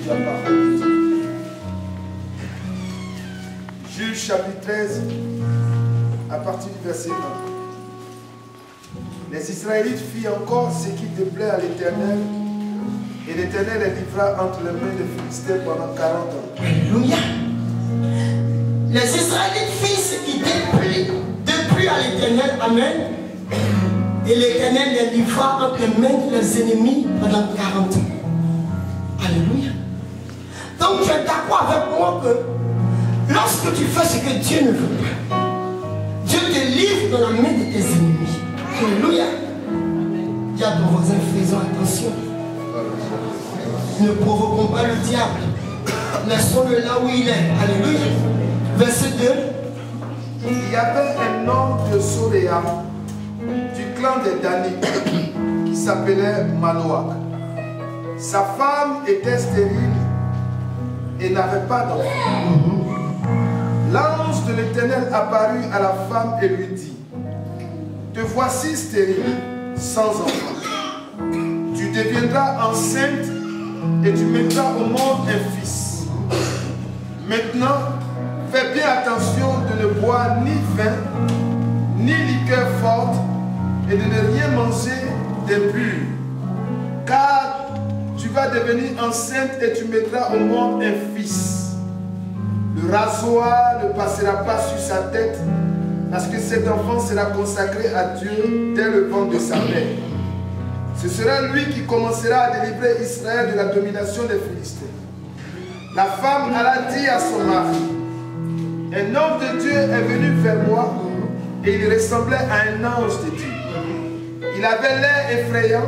la parole de Dieu. Juge chapitre 13, à partir du verset 1. Les Israélites firent encore ce qui déplaît à l'Éternel, et l'Éternel les livra entre les mains des Philistins pendant 40 ans. Alléluia. Les Israélites firent ce qui déplut à l'Éternel. Amen. Et l'Éternel les livra entre les mains de leurs ennemis pendant 40 ans. Alléluia. Donc tu es d'accord avec moi que lorsque tu fais ce que Dieu ne veut pas, Dieu te livre dans la main de tes ennemis. Alléluia. Dis à ton voisin, faisons attention. Ne provoquons pas le diable. Laissons-le là où il est. Alléluia. Verset 2. Il y avait un homme de Soréa, du clan des Danites, qui s'appelait Manoach. Sa femme était stérile et n'avait pas d'enfant. L'ange de l'Éternel apparut à la femme et lui dit: te voici stérile, sans enfant. Tu deviendras enceinte et tu mettras au monde un fils. Maintenant, fais bien attention de ne boire ni vin, ni liqueur forte, et de ne rien manger d'impur. Car tu vas devenir enceinte et tu mettras au monde un fils. Le rasoir ne passera pas sur sa tête, parce que cet enfant sera consacré à Dieu dès le ventre de sa mère. Ce sera lui qui commencera à délivrer Israël de la domination des Philistins. La femme alla dire à son mari: un homme de Dieu est venu vers moi et il ressemblait à un ange de Dieu. Il avait l'air effrayant.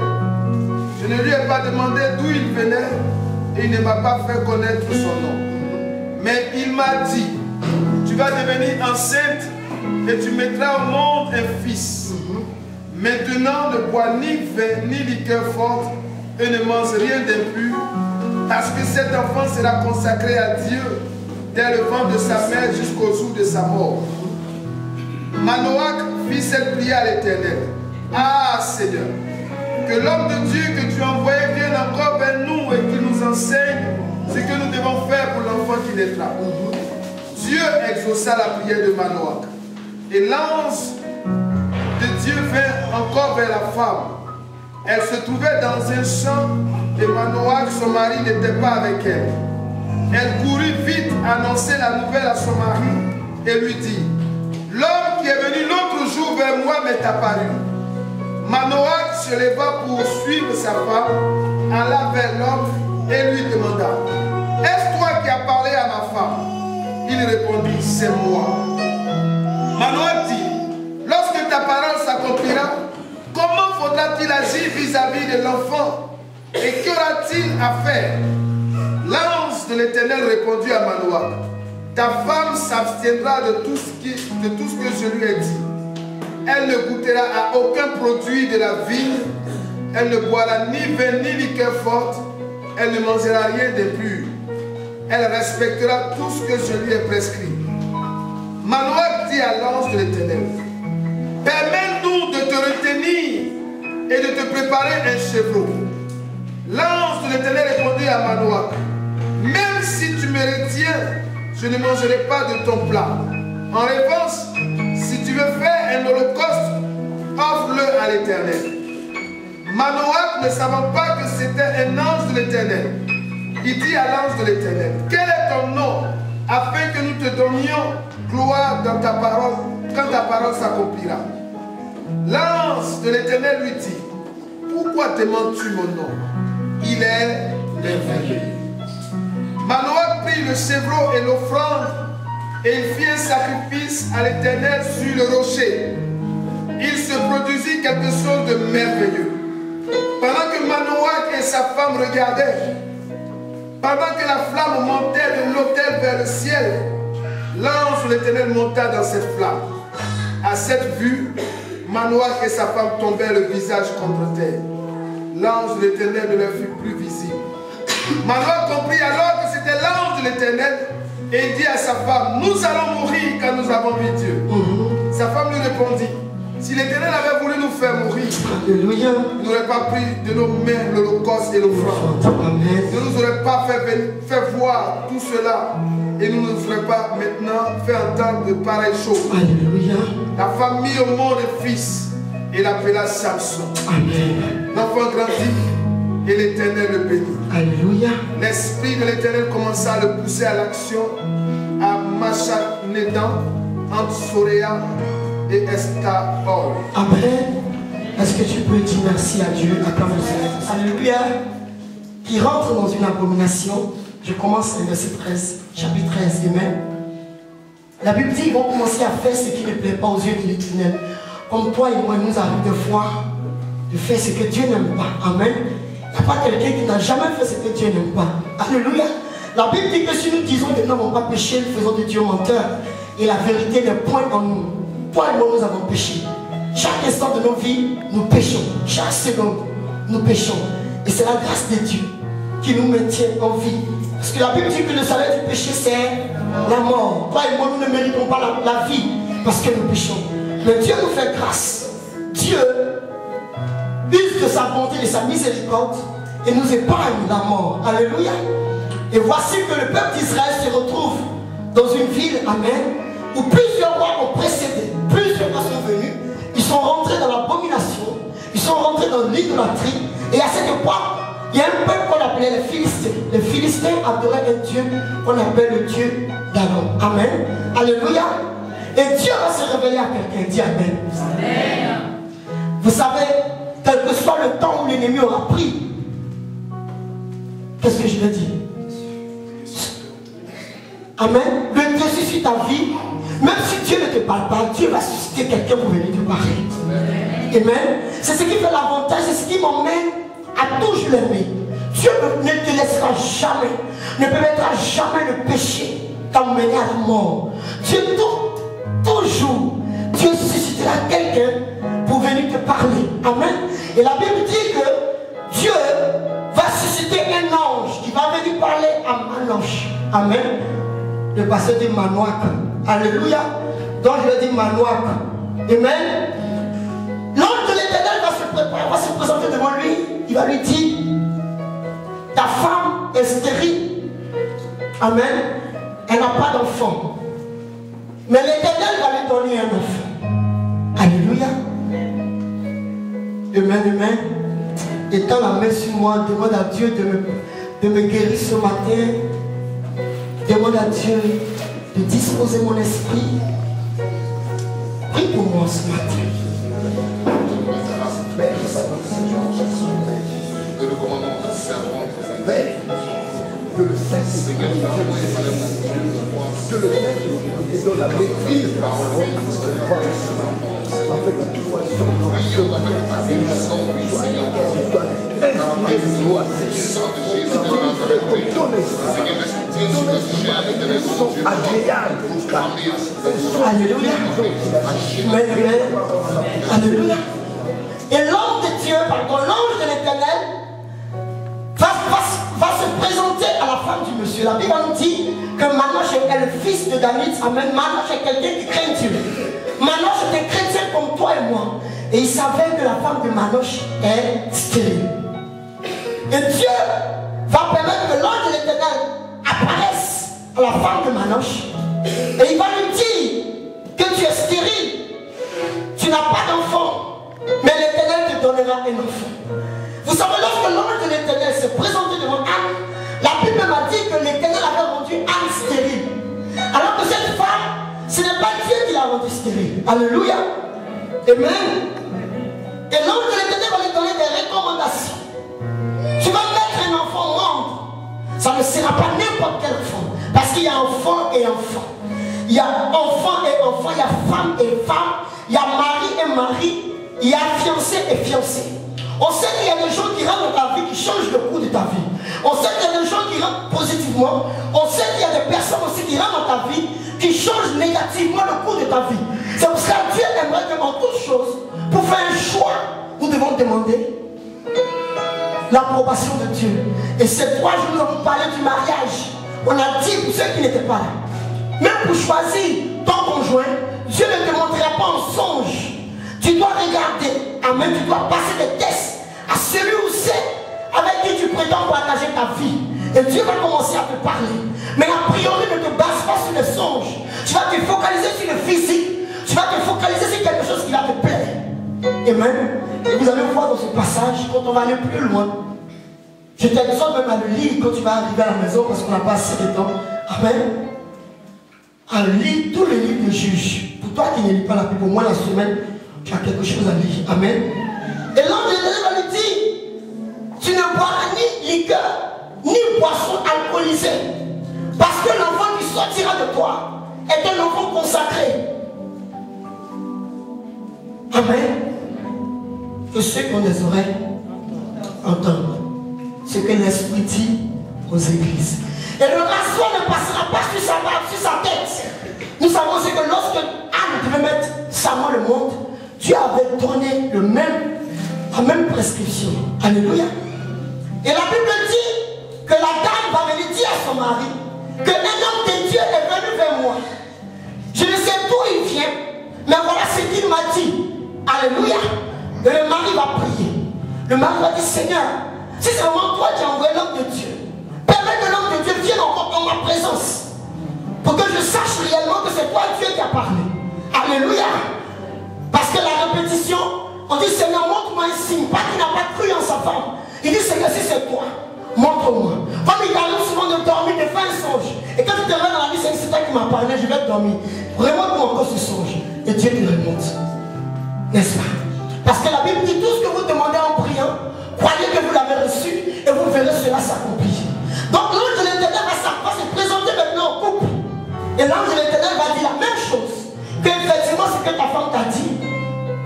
Je ne lui ai pas demandé d'où il venait et il ne m'a pas fait connaître son nom. Mais il m'a dit: tu vas devenir enceinte et tu mettras au monde un fils. Maintenant, ne bois ni vin ni liqueur forte et ne mange rien d'impur, parce que cet enfant sera consacré à Dieu dès le ventre de sa mère jusqu'au jour de sa mort. Manoach fit cette prière à l'Éternel: ah Seigneur, que l'homme de Dieu que tu as envoyé vienne encore vers nous et qu'il nous enseigne ce que nous devons faire pour l'enfant qui naîtra. Dieu exauça la prière de Manoach. Et l'ange de Dieu vint encore vers la femme. Elle se trouvait dans un champ et Manoach, son mari, n'était pas avec elle. Elle courut vite annoncer la nouvelle à son mari et lui dit: l'homme qui est venu l'autre jour vers moi m'est apparu. Manoach se leva pour suivre sa femme, alla vers l'homme et lui demanda: est-ce toi qui as parlé à ma femme? Il répondit: c'est moi. Manoach dit: lorsque ta parole s'accomplira, comment faudra-t-il agir vis-à-vis de l'enfant? Et qu'aura-t-il à faire? L'ange de l'Éternel répondit à Manoach: ta femme s'abstiendra de tout ce que je lui ai dit. Elle ne goûtera à aucun produit de la vigne, elle ne boira ni vin ni liqueur forte, elle ne mangera rien d'impur. Elle respectera tout ce que je lui ai prescrit. Manoach dit à l'ange de l'Éternel: permets-nous de te retenir et de te préparer un chevreau. L'ange de l'Éternel répondit à Manoach: même si tu me retiens, je ne mangerai pas de ton plat. En revanche, si tu veux faire un holocauste, offre-le à l'Éternel. Manoach, ne savant pas que c'était un ange de l'Éternel, il dit à l'ange de l'Éternel: quel est ton nom, afin que nous te donnions gloire dans ta parole, quand ta parole s'accomplira. L'ange de l'Éternel lui dit: pourquoi demandes-tu mon nom? Il est merveilleux. Manoach prit le chevreau et l'offrande, et il fit un sacrifice à l'Éternel sur le rocher. Il se produisit quelque chose de merveilleux. Pendant que Manoach et sa femme regardaient, pendant que la flamme montait de l'autel vers le ciel, l'ange de l'Éternel monta dans cette flamme. À cette vue, Manoach et sa femme tombèrent le visage contre terre. L'ange de l'Éternel ne leur fut plus visible. Manoach comprit alors que c'était l'ange de l'Éternel et il dit à sa femme: nous allons mourir quand nous avons vu Dieu. Sa femme lui répondit: Si l'Éternel avait voulu nous faire mourir, Alléluia. il n'aurait pas pris de nos mains l'holocauste et l'offrande. Il ne nous aurait pas fait voir tout cela. Et nous ne nous aurait pas maintenant fait entendre de pareilles choses. Alléluia. La femme mit au monde un fils et l'appela Samson. Amen. L'enfant grandit et l'Éternel le bénit. Alléluia. L'Esprit de l'Éternel commença à le pousser à l'action à Machanedan, entre Soréa et Estaol. Amen. Est-ce que tu peux dire merci à Dieu? Alléluia. Qui rentre dans une abomination. Je commence le verset 13, chapitre 13. Amen. La Bible dit qu'ils vont commencer à faire ce qui ne plaît pas aux yeux de l'Éternel. Comme toi et moi, il nous arrive de fois de faire ce que Dieu n'aime pas. Amen. Il n'y a pas quelqu'un qui n'a jamais fait ce que Dieu n'aime pas. Alléluia. La Bible dit que si nous disons que nous n'avons pas péché, nous faisons de Dieu menteur. Et la vérité n'est point en nous. Toi et moi, nous avons péché. Chaque instant de nos vies, nous péchons. Chaque seconde, nous péchons. Et c'est la grâce de Dieu qui nous maintient en vie. Parce que la Bible dit que le salaire du péché, c'est la mort. Toi et moi, nous ne méritons pas la vie parce que nous péchons. Mais Dieu nous fait grâce. Dieu use de sa bonté, de sa miséricorde et nous épargne la mort. Alléluia. Et voici que le peuple d'Israël se retrouve dans une ville, amen, où plusieurs rois ont précédé. Plusieurs rois sont venus. Ils sont rentrés dans l'abomination. Ils sont rentrés dans l'idolâtrie. Et à cette époque, il y a un peuple qu'on appelait les Philistins. Les Philistins adoraient un Dieu qu'on appelle le Dieu d'Agon. Amen. Alléluia. Et Dieu va se révéler à quelqu'un. Dis amen. Amen. Vous savez, quel que soit le temps où l'ennemi aura pris, qu'est-ce que je veux dire? Amen. Le Dieu suscite ta vie. Même si Dieu ne te parle pas, Dieu va susciter quelqu'un pour venir te parler. Amen. C'est ce qui fait l'avantage, c'est ce qui m'emmène à toujours l'aimer. Dieu ne te laissera jamais, ne permettra jamais le péché t'emmener à la mort. Dieu toujours, Dieu suscitera quelqu'un pour venir te parler. Amen. Et la Bible dit que Dieu va susciter un ange qui va venir parler à Manoach. Amen. Le pasteur dit Manoach. Alléluia. Donc je vais dire Manoach. Amen. L'ange de l'Éternel va se préparer, va se présenter devant lui. Il va lui dire, ta femme est stérile. Amen. Elle n'a pas d'enfant. Mais l'Éternel va lui donner un enfant. Alléluia. Amen, amen. Étends la main sur moi, demande à Dieu de me guérir ce matin. Demande à Dieu de disposer mon esprit. Prie pour moi ce matin. Que le commandement de servant que le Saint-Seigneur que le Saint donne la maîtrise afin que tu sois Alléluia. Alléluia. Et l'homme de Dieu, pardon, l'ange de l'Éternel va se présenter à la femme du monsieur. La Bible nous dit que Manoach est le fils de David. Amen. Manoach est quelqu'un qui craint Dieu. Manoach était chrétien comme toi et moi. Et il savait que la femme de Manoach est stérile. Et Dieu va permettre que l'ange de l'Éternel apparaisse à la femme de Manoach. Et il va lui dire que tu es stérile. Tu n'as pas d'enfant. Mais l'Éternel te donnera un enfant. Vous savez, lorsque l'ange de l'Éternel s'est présenté devant Anne, la Bible m'a dit que l'Éternel avait rendu Anne stérile. Alors que cette femme, ce n'est pas Dieu qui l'a rendue stérile. Alléluia. Amen. Et l'ange de l'Éternel va lui donner des recommandations. Tu vas mettre un enfant au monde. Ça ne sera pas n'importe quel enfant. Parce qu'il y a enfant et enfant. Il y a enfant et enfant. Il y a femme et femme. Il y a mari et mari. Il y a fiancé et fiancé. On sait qu'il y a des gens qui rentrent dans ta vie, qui changent le cours de ta vie. On sait qu'il y a des gens qui rentrent positivement. On sait qu'il y a des personnes aussi qui rentrent dans ta vie, qui changent négativement le cours de ta vie. C'est pour ça que Dieu aimerait que en toutes choses, pour faire un choix, nous devons demander l'approbation de Dieu. Et ces 3 jours, nous avons parlé du mariage. On a dit pour ceux qui n'étaient pas là. Même pour choisir ton conjoint, Dieu ne te montrera pas en songe. Tu dois regarder. Amen. Tu dois passer des tests à celui ou celle avec qui tu prétends partager ta vie. Et Dieu va commencer à te parler. Mais la priorité ne te base pas sur les songes. Tu vas te focaliser sur le physique. Tu vas te focaliser sur quelque chose qui va te plaire. Amen. Et vous allez voir dans ce passage, quand on va aller plus loin, je t'exhorte même à le lire quand tu vas arriver à la maison, parce qu'on n'a pas assez de temps. Amen. À lire tous les livres de juges. Pour toi qui ne lis pas la Bible, au moins la semaine, tu as quelque chose à lire. Amen. Et l'ange de l'Éternel va lui dire, tu ne boiras ni liqueur, ni boisson alcoolisée. Parce que l'enfant qui sortira de toi est un enfant consacré. Amen. Que ceux qui ont des oreilles entendent ce que l'Esprit dit aux églises. Et le rasoir ne passera pas sur sa tête. Nous savons ce que lorsque Anne devait mettre Samuel le monde, Dieu avait donné la même prescription. Alléluia. Et la Bible dit que la dame va venir dire à son mari que un homme de Dieu est venu vers moi. Je ne sais d'où il vient, mais voilà ce qu'il m'a dit. Alléluia. Et le mari va prier. Le mari va dire, Seigneur, si c'est vraiment toi qui as envoyé l'homme de Dieu, permets que l'homme de Dieu vienne encore dans ma présence. Pour que je sache réellement que c'est toi Dieu qui a parlé. Alléluia. Parce que la répétition, on dit, Seigneur, montre-moi un signe. Pas qu'il n'a pas cru en sa femme. Il dit, Seigneur, si c'est toi, montre-moi. Comme il arrive souvent de dormir, de faire un songe. Et quand tu te réveilles dans la vie, c'est toi qui m'as parlé, je vais dormir. Remonte-moi encore ce songe. Et Dieu te remonte. N'est-ce pas? Parce que la Bible dit tout ce que vous demandez en priant, croyez que vous l'avez reçu et vous verrez cela s'accomplir. Donc l'ange de l'Éternel va se présenter maintenant au couple. Et l'ange de l'Éternel va dire la même chose. Que effectivement ce que ta femme t'a dit,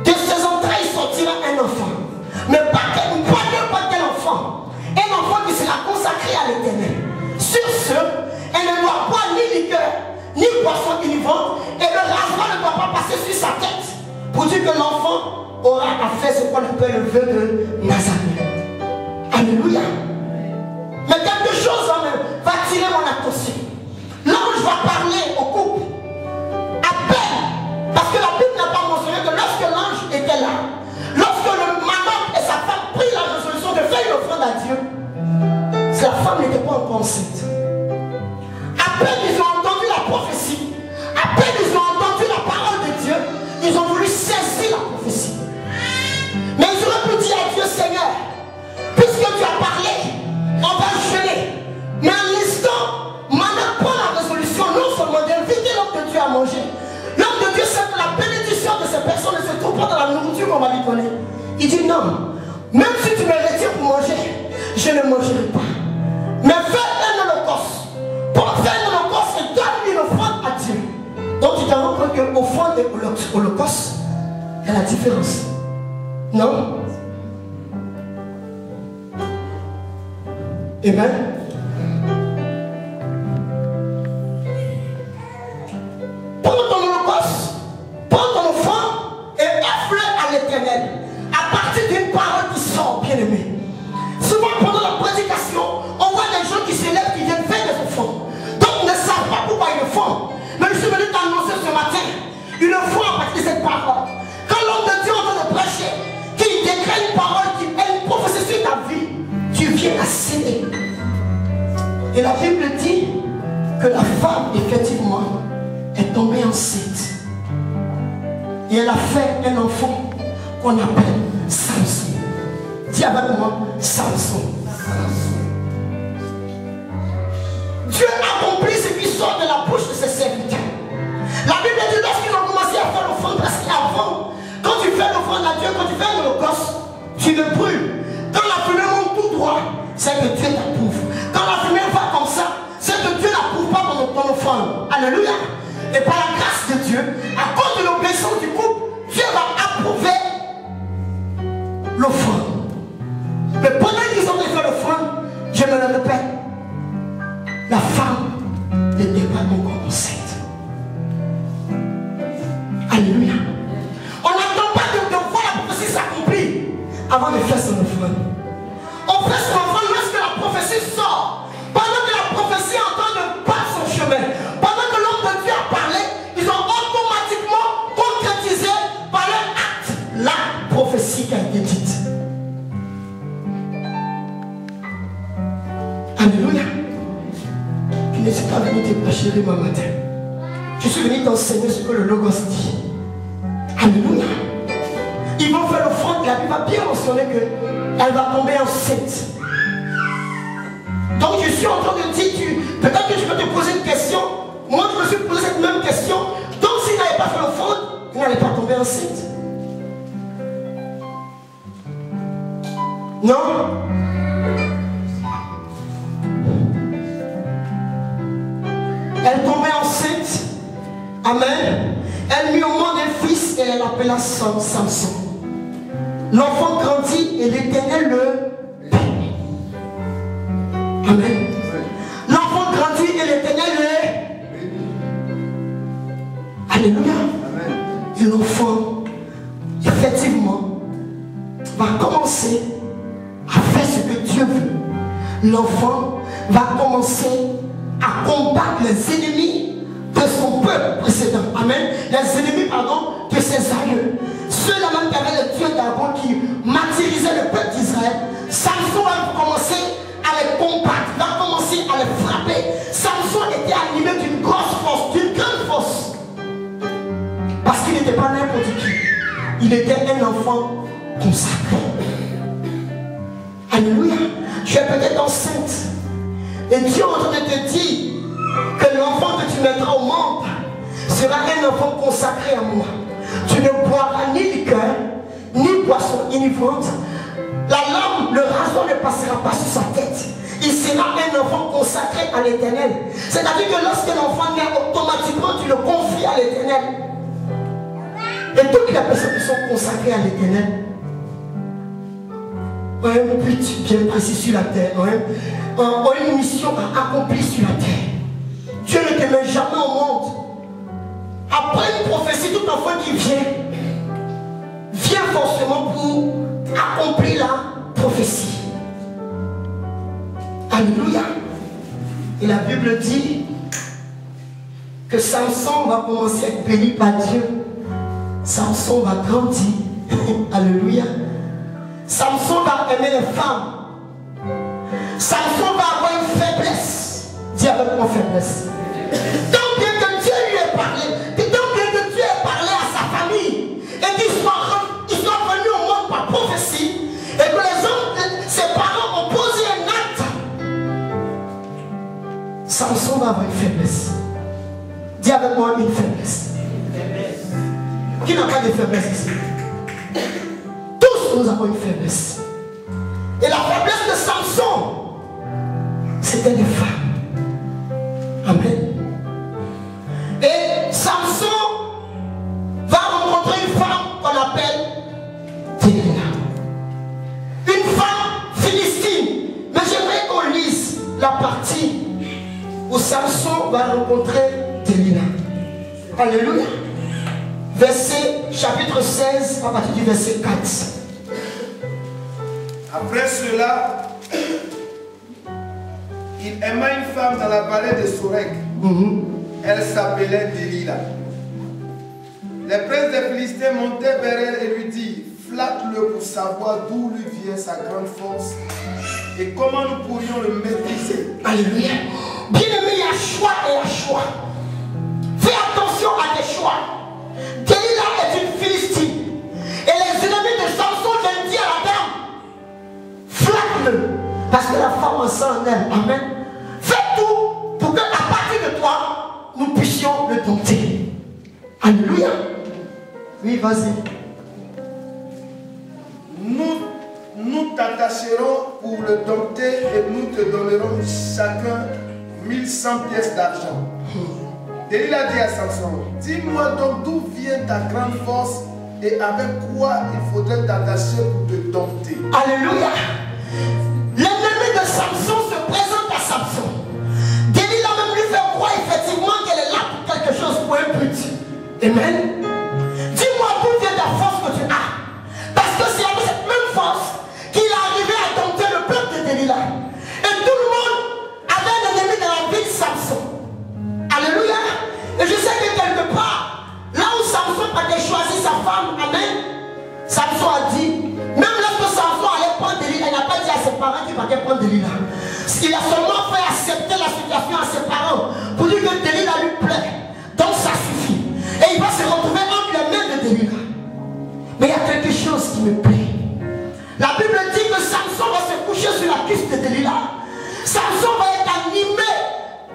de ses entrailles sortira un enfant. Mais pas n'importe quel enfant. Un enfant qui sera consacré à l'Éternel. Sur ce, elle ne doit boire ni liqueur, ni boisson innovante. Et le rasoir ne doit pas passer sur sa tête. Pour dire que l'enfant aura à faire ce qu'on appelle le vœu de Nazareth. Alléluia. Mais quelque chose va attirer mon attention. L'ange va parler au couple. À peine. Parce que la Bible n'a pas mentionné que lorsque l'ange était là, lorsque le manoc et sa femme prirent la résolution de faire une offrande à Dieu, la femme n'était pas encore enceinte. À peine ils ont entendu la prophétie, à peine ils ont entendu la parole de Dieu, ils ont voulu saisir la prophétie. Mais ils auraient pu dire à Dieu, Seigneur, puisque tu as parlé, on va jeûner. Mais à l'instant, maintenant prend la résolution, non seulement d'inviter l'homme de Dieu à manger. L'homme de Dieu sait que la bénédiction de ces personnes ne se trouve pas dans la nourriture qu'on va lui donner. Il dit non, même si tu me retires pour manger, je ne mangerai pas. Mais fais un holocauste. Pour faire un holocauste, et donne une offrande à Dieu. Donc tu te rends compte que offrande et holocauste, il y a la différence. Non? Amen. Prends ton holocauste, prends ton offrande et offre-le à l'Éternel. À partir d'une parole qui sort, bien aimé. Souvent pendant la prédication, on voit des gens qui s'élèvent, qui viennent faire des offrandes. Donc ils ne savent pas pourquoi ils le font. Mais je suis venu t'annoncer ce matin, une fois à partir de cette parole. Quand l'homme de Dieu est en train de prêcher, qu'il décrète une parole, qu'il ait une prophétie sur ta vie, tu viens à céder. Et la Bible dit que la femme, effectivement, est tombée enceinte. Et elle a fait un enfant qu'on appelle Samson. Dis avec moi, Samson. Dieu accomplit ce qui sort de la bouche de ses serviteurs. La Bible dit lorsqu'ils ont commencé à faire l'offrande, parce qu'avant, quand tu fais l'offrande à Dieu, quand tu fais l'holocauste, tu le brûles. Quand la fumée monte tout droit, c'est que Dieu t'approuve. Quand la fumée va comme ça, c'est que Dieu n'approuve pas ton offrande. Alléluia. Et par la grâce de Dieu, à cause de l'obéissance du couple, Dieu va approuver l'offrande. Mais pendant qu'ils ont fait l'offrande, je me le répète, la femme n'était pas encore enceinte. Alléluia. On n'attend pas de voir la prophétie s'accomplir avant de faire son offrande. On fait son offrande lorsque la prophétie sort. Pendant que la prophétie est en train de battre son chemin, pendant que l'homme de Dieu a parlé, ils ont automatiquement concrétisé par leur acte Alléluia. Tu ne suis pas venu te prêcher ma matin. Je suis venu t'enseigner ce que le Logos dit. Alléluia. Ils vont faire l'offrande. La Bible va bien mentionner qu'elle va tomber enceinte. Donc je suis en train de dire, peut-être que je peux te poser une question. Moi je me suis posé cette même question. Donc s'il n'avait pas fait l'offrande, il n'allait pas tomber enceinte. Non. Elle tombait enceinte. Amen. Elle mit au monde un fils et elle l'appela Samson. L'enfant grandit et l'Éternel le bénit. Amen. L'enfant grandit et l'Éternel le bénit. Alléluia. Et l'enfant, effectivement, va commencer à faire ce que Dieu veut. L'enfant va commencer à combattre les ennemis de son peuple précédent. Amen. Les ennemis, pardon, de ses aïeux. Ceux-là même qui avaient le Dieu d'avant qui martyrisaient le peuple d'Israël. Samson va commencer à les combattre, va commencer à les frapper. Samson était animé d'une grosse force, d'une grande force. Parce qu'il n'était pas n'importe qui. Il était un enfant consacré. Alléluia. Tu es peut-être enceinte. Et Dieu est en train de te dire que l'enfant que tu mettras au monde sera un enfant consacré à moi. Tu ne boiras ni liqueur, ni boisson enivrante. La lame, le rasoir ne passera pas sur sa tête. Il sera un enfant consacré à l'Éternel. C'est-à-dire que lorsque l'enfant naît, automatiquement tu le confies à l'Éternel. Et toutes les personnes qui sont consacrées à l'Éternel ont un but bien précis sur la terre, ont une mission à accomplir sur la terre. Dieu ne te met jamais au monde. Après une prophétie, tout enfant qui vient forcément pour accomplir la prophétie. Alléluia. Et la Bible dit que Samson va commencer à être béni par Dieu. Samson va grandir. Alléluia. Samson va aimer les femmes. Samson va avoir une faiblesse. Dis avec moi faiblesse. Tant bien que Dieu lui ait parlé, tant bien que Dieu ait parlé à sa famille, et qu'ils soient venus au monde par prophétie, et que les hommes, ses parents ont posé un acte, Samson va avoir une faiblesse. Dis avec moi une faiblesse. Qui n'a pas de faiblesse ici? Tous nous avons une faiblesse. Et la faiblesse de Samson, c'était les femmes. Amen. Et Samson va rencontrer une femme qu'on appelle Delilah. Une femme philistine. Mais j'aimerais qu'on lise la partie où Samson va rencontrer Delilah. Alléluia. Verset, chapitre 16, à partir du verset 4. Après cela, il aima une femme dans la vallée de Sorek. Elle s'appelait Delilah. Les princes des Philistins montaient vers elle et lui dirent: flatte-le pour savoir d'où lui vient sa grande force et comment nous pourrions le maîtriser. Alléluia. Bien-aimé, il y a choix et il y a choix. Fais attention à tes choix. Delilah est une Philistine. Et les ennemis de Samson viennent dire à la dame: flatte-le. Parce que la femme en sent en elle. Amen. Fais tout pour qu'à partir de toi, nous puissions le dompter. Alléluia. Oui, vas-y. Nous t'attacherons pour le dompter et nous te donnerons chacun 1100 pièces d'argent. Delilah dit à Samson: dis-moi donc d'où vient ta grande force et avec quoi il faudrait t'attacher pour te dompter. Alléluia. L'ennemi de Samson se présente à Samson. Delilah même lui fait croire effectivement qu'elle est là pour quelque chose, pour un but. Amen. Dis-moi d'où vient ta force que tu as. Parce que c'est avec cette même force qu'il est arrivé à dompter le peuple de Delilah. Et tout le monde avait un ennemi dans la vie de Samson. Alléluia. Et je sais que quelque part, là où Samson avait choisi sa femme, amen, Samson a dit, même lorsque Samson allait prendre Delilah, il n'a pas dit à ses parents qui partaient prendre Delilah. Il a seulement fait accepter la situation à ses parents pour dire que Delilah lui plaît. Donc ça suffit. Et il va se retrouver entre les mains de Delilah. Mais il y a quelque chose qui me plaît. La Bible dit que Samson va se coucher sur la cuisse de Delilah. Samson va être animé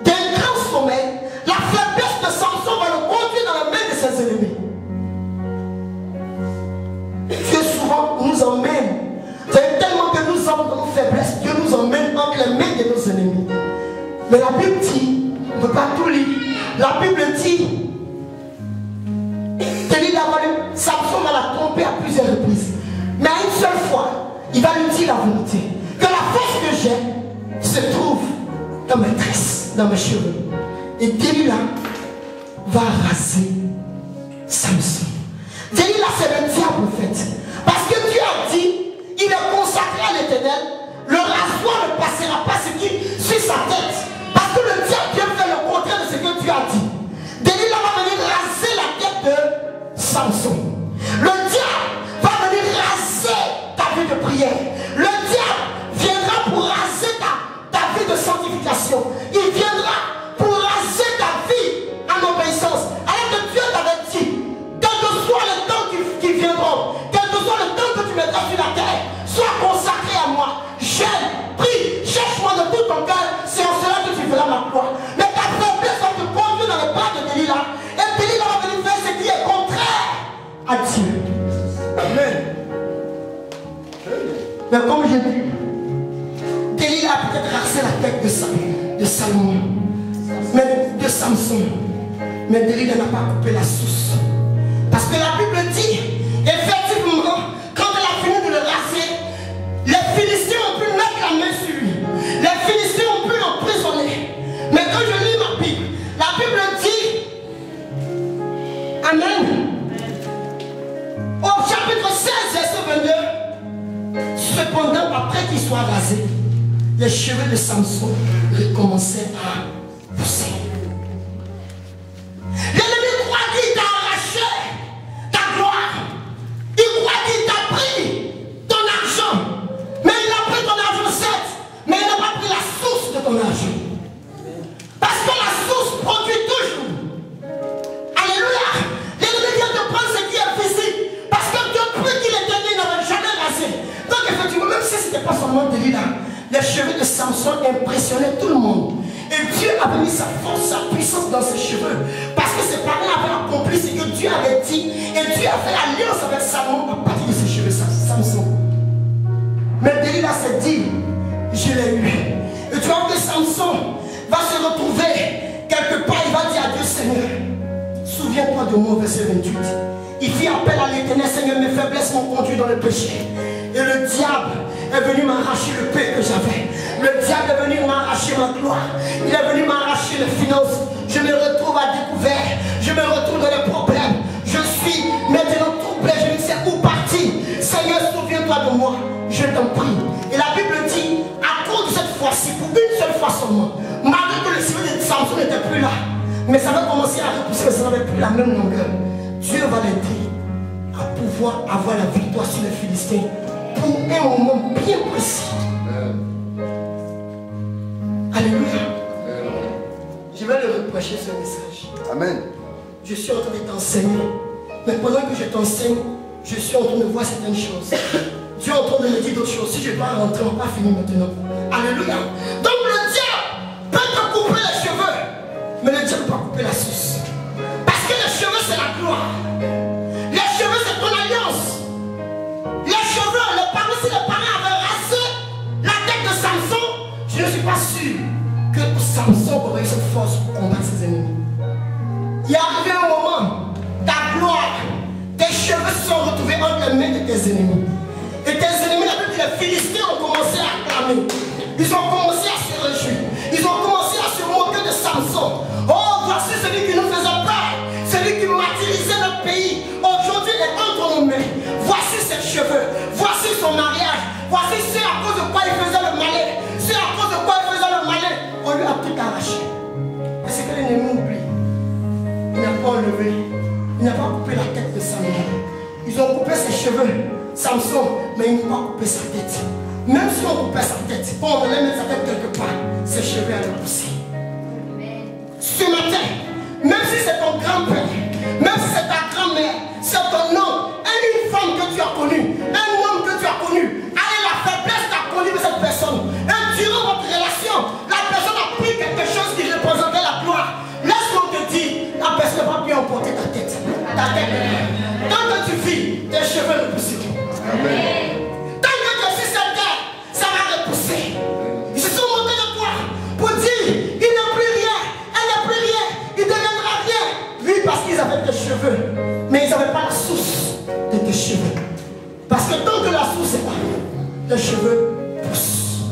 d'un grand sommeil. La faiblesse de Samson va le conduire dans la main de ses ennemis. Dieu souvent nous emmène. C'est tellement que nous sommes dans nos faiblesses, Dieu nous emmène entre les mains de nos ennemis. Mais la Bible dit, on ne peut pas tout lire. La Bible dit, Samson va la tromper à plusieurs reprises. Mais à une seule fois, il va lui dire la vérité. Que la force que j'ai se trouve dans mes tresses, dans mes cheveux. Et Delilah va raser Samson. Delilah, c'est le diable en fait. Parce que Dieu a dit, il est consacré à l'Éternel. Le rasoir ne passera pas sur sa tête. Parce que le diable vient faire le contraire de ce que Dieu a dit. Delilah va venir raser la tête de Samson. Le diable va venir raser ta vie de prière. Le diable viendra pour raser ta vie de sanctification. Il viendra pour raser ta vie en obéissance. Alors que Dieu t'avait dit, quel que soit le temps qui viendront, quel que soit le temps que tu mettras sur la terre, sois consacré à moi. J'aime, prie, cherche-moi de tout ton cœur, c'est en cela que tu verras ma gloire. Mais ta faiblesse va te conduire dans les pas de Delilah. Et Delilah va venir faire ce qui est contraire à Dieu. Amen. Mais comme j'ai dit, Delilah a peut-être rasé la tête de Salomon, mais de Samson. Mais Delilah n'a pas coupé la source. Parce que la Bible dit, effectivement, quand elle a fini de le raser, les Philistins ont pu mettre la main sur lui. Les Philistins ont pu l'emprisonner. Mais quand je lis ma Bible, la Bible dit, Amen. Au chapitre 16, verset 22, cependant, après qu'il soit rasé, les cheveux de Samson recommençaient à pousser. L'ennemi croit qu'il t'a arraché ta gloire. Il croit qu'il t'a pris ton argent. Mais il a pris ton argent, certes, mais il n'a pas pris la source de ton argent. Parce que la source produit toujours. Alléluia. L'ennemi vient de prendre ce qui est visible. Parce que depuis qu'il est donné, il n'avait jamais rasé. Donc effectivement, même si ce n'était pas seulement Delilah, les cheveux de Samson impressionnaient tout le monde. Et Dieu avait mis sa force, sa puissance dans ses cheveux. Parce que ses parents avaient accompli ce que Dieu avait dit. Et Dieu a fait alliance avec Salomon à partir de ses cheveux, Samson. Mais Delilah s'est dit, je l'ai eu. Et tu vois que Samson va se retrouver quelque part, il va dire à Dieu, Seigneur, souviens-toi de moi, verset 28. Il fit appel à l'Éternel, Seigneur, mes faiblesses m'ont conduit dans le péché. Et le diable est venu m'arracher le paix que j'avais. Le diable est venu m'arracher ma gloire. Il est venu m'arracher les finances. Je me retrouve à découvert. Je me retrouve dans les problèmes. Je suis maintenant troublé. Je ne sais où partir. Seigneur, souviens-toi de moi. Je t'en prie. Et la Bible dit, à cause de cette fois-ci, pour une seule fois seulement, malgré que le ciel de Samson n'était plus là, mais ça va commencer à repousser, ça n'avait plus la même longueur. Dieu va l'aider à pouvoir avoir la victoire sur les Philistins pour un moment bien précis. Alléluia. Je vais le reprocher ce message. Amen. Je suis en train de t'enseigner. Mais pendant que je t'enseigne, je suis en train de voir certaines choses. Dieu est en train de me dire d'autres choses. Si je dois rentrer, on va pas finir maintenant. Alléluia. Donc le diable peut te couper les cheveux, mais le diable peut pas couper la source. Parce que les cheveux, c'est la gloire. Les cheveux, c'est ton alliance. Les cheveux, si les parents avaient rasé la tête de Samson, je ne suis pas sûr que Samson aurait eu cette force pour combattre ses ennemis. Il est arrivé un moment, ta gloire, tes cheveux se sont retrouvés entre les mains de tes ennemis. Et tes ennemis, la Bible dit, les Philistins ont commencé à clamer. Ils ont commencé à se réjouir. Ils ont commencé à se moquer de Samson. Oh, voici celui qui nous faisait peur. Celui qui martyrisait notre pays. Aujourd'hui, il est entre nos mains. Voici ses cheveux. Voici son mariage. Voici ce à cause de quoi il faisait le malin. Ce à cause de quoi il faisait le malin. On lui a tout arraché. Parce que l'ennemi oublie. Il n'a pas enlevé. Il n'a pas coupé la tête de Samson. Ils ont coupé ses cheveux, Samson, mais ils n'ont pas coupé sa tête. Même si on coupait sa tête, on allait mettre sa tête quelque part, ses cheveux allaient pousser. Ce matin, même si c'est ton grand-père, même si c'est ta grand-mère, c'est ton oncle, une femme que tu as connue, un homme que tu as connu, allez, la faiblesse t'a connu de cette personne. Et durant votre relation, la personne a pris quelque chose qui représentait la gloire. Laisse-moi te dire, la personne ne va plus emporter ta tête. Ta tête. Tant que tu vis, tes cheveux repousseront. Tant que tu es sur cette terre, ça va repousser. Ils se sont montés de toi pour dire, il n'est plus rien, elle n'est plus rien, il ne deviendra rien. Oui, parce qu'ils avaient tes cheveux, mais ils n'avaient pas la source de tes cheveux. Parce que tant que la source est là, les cheveux poussent.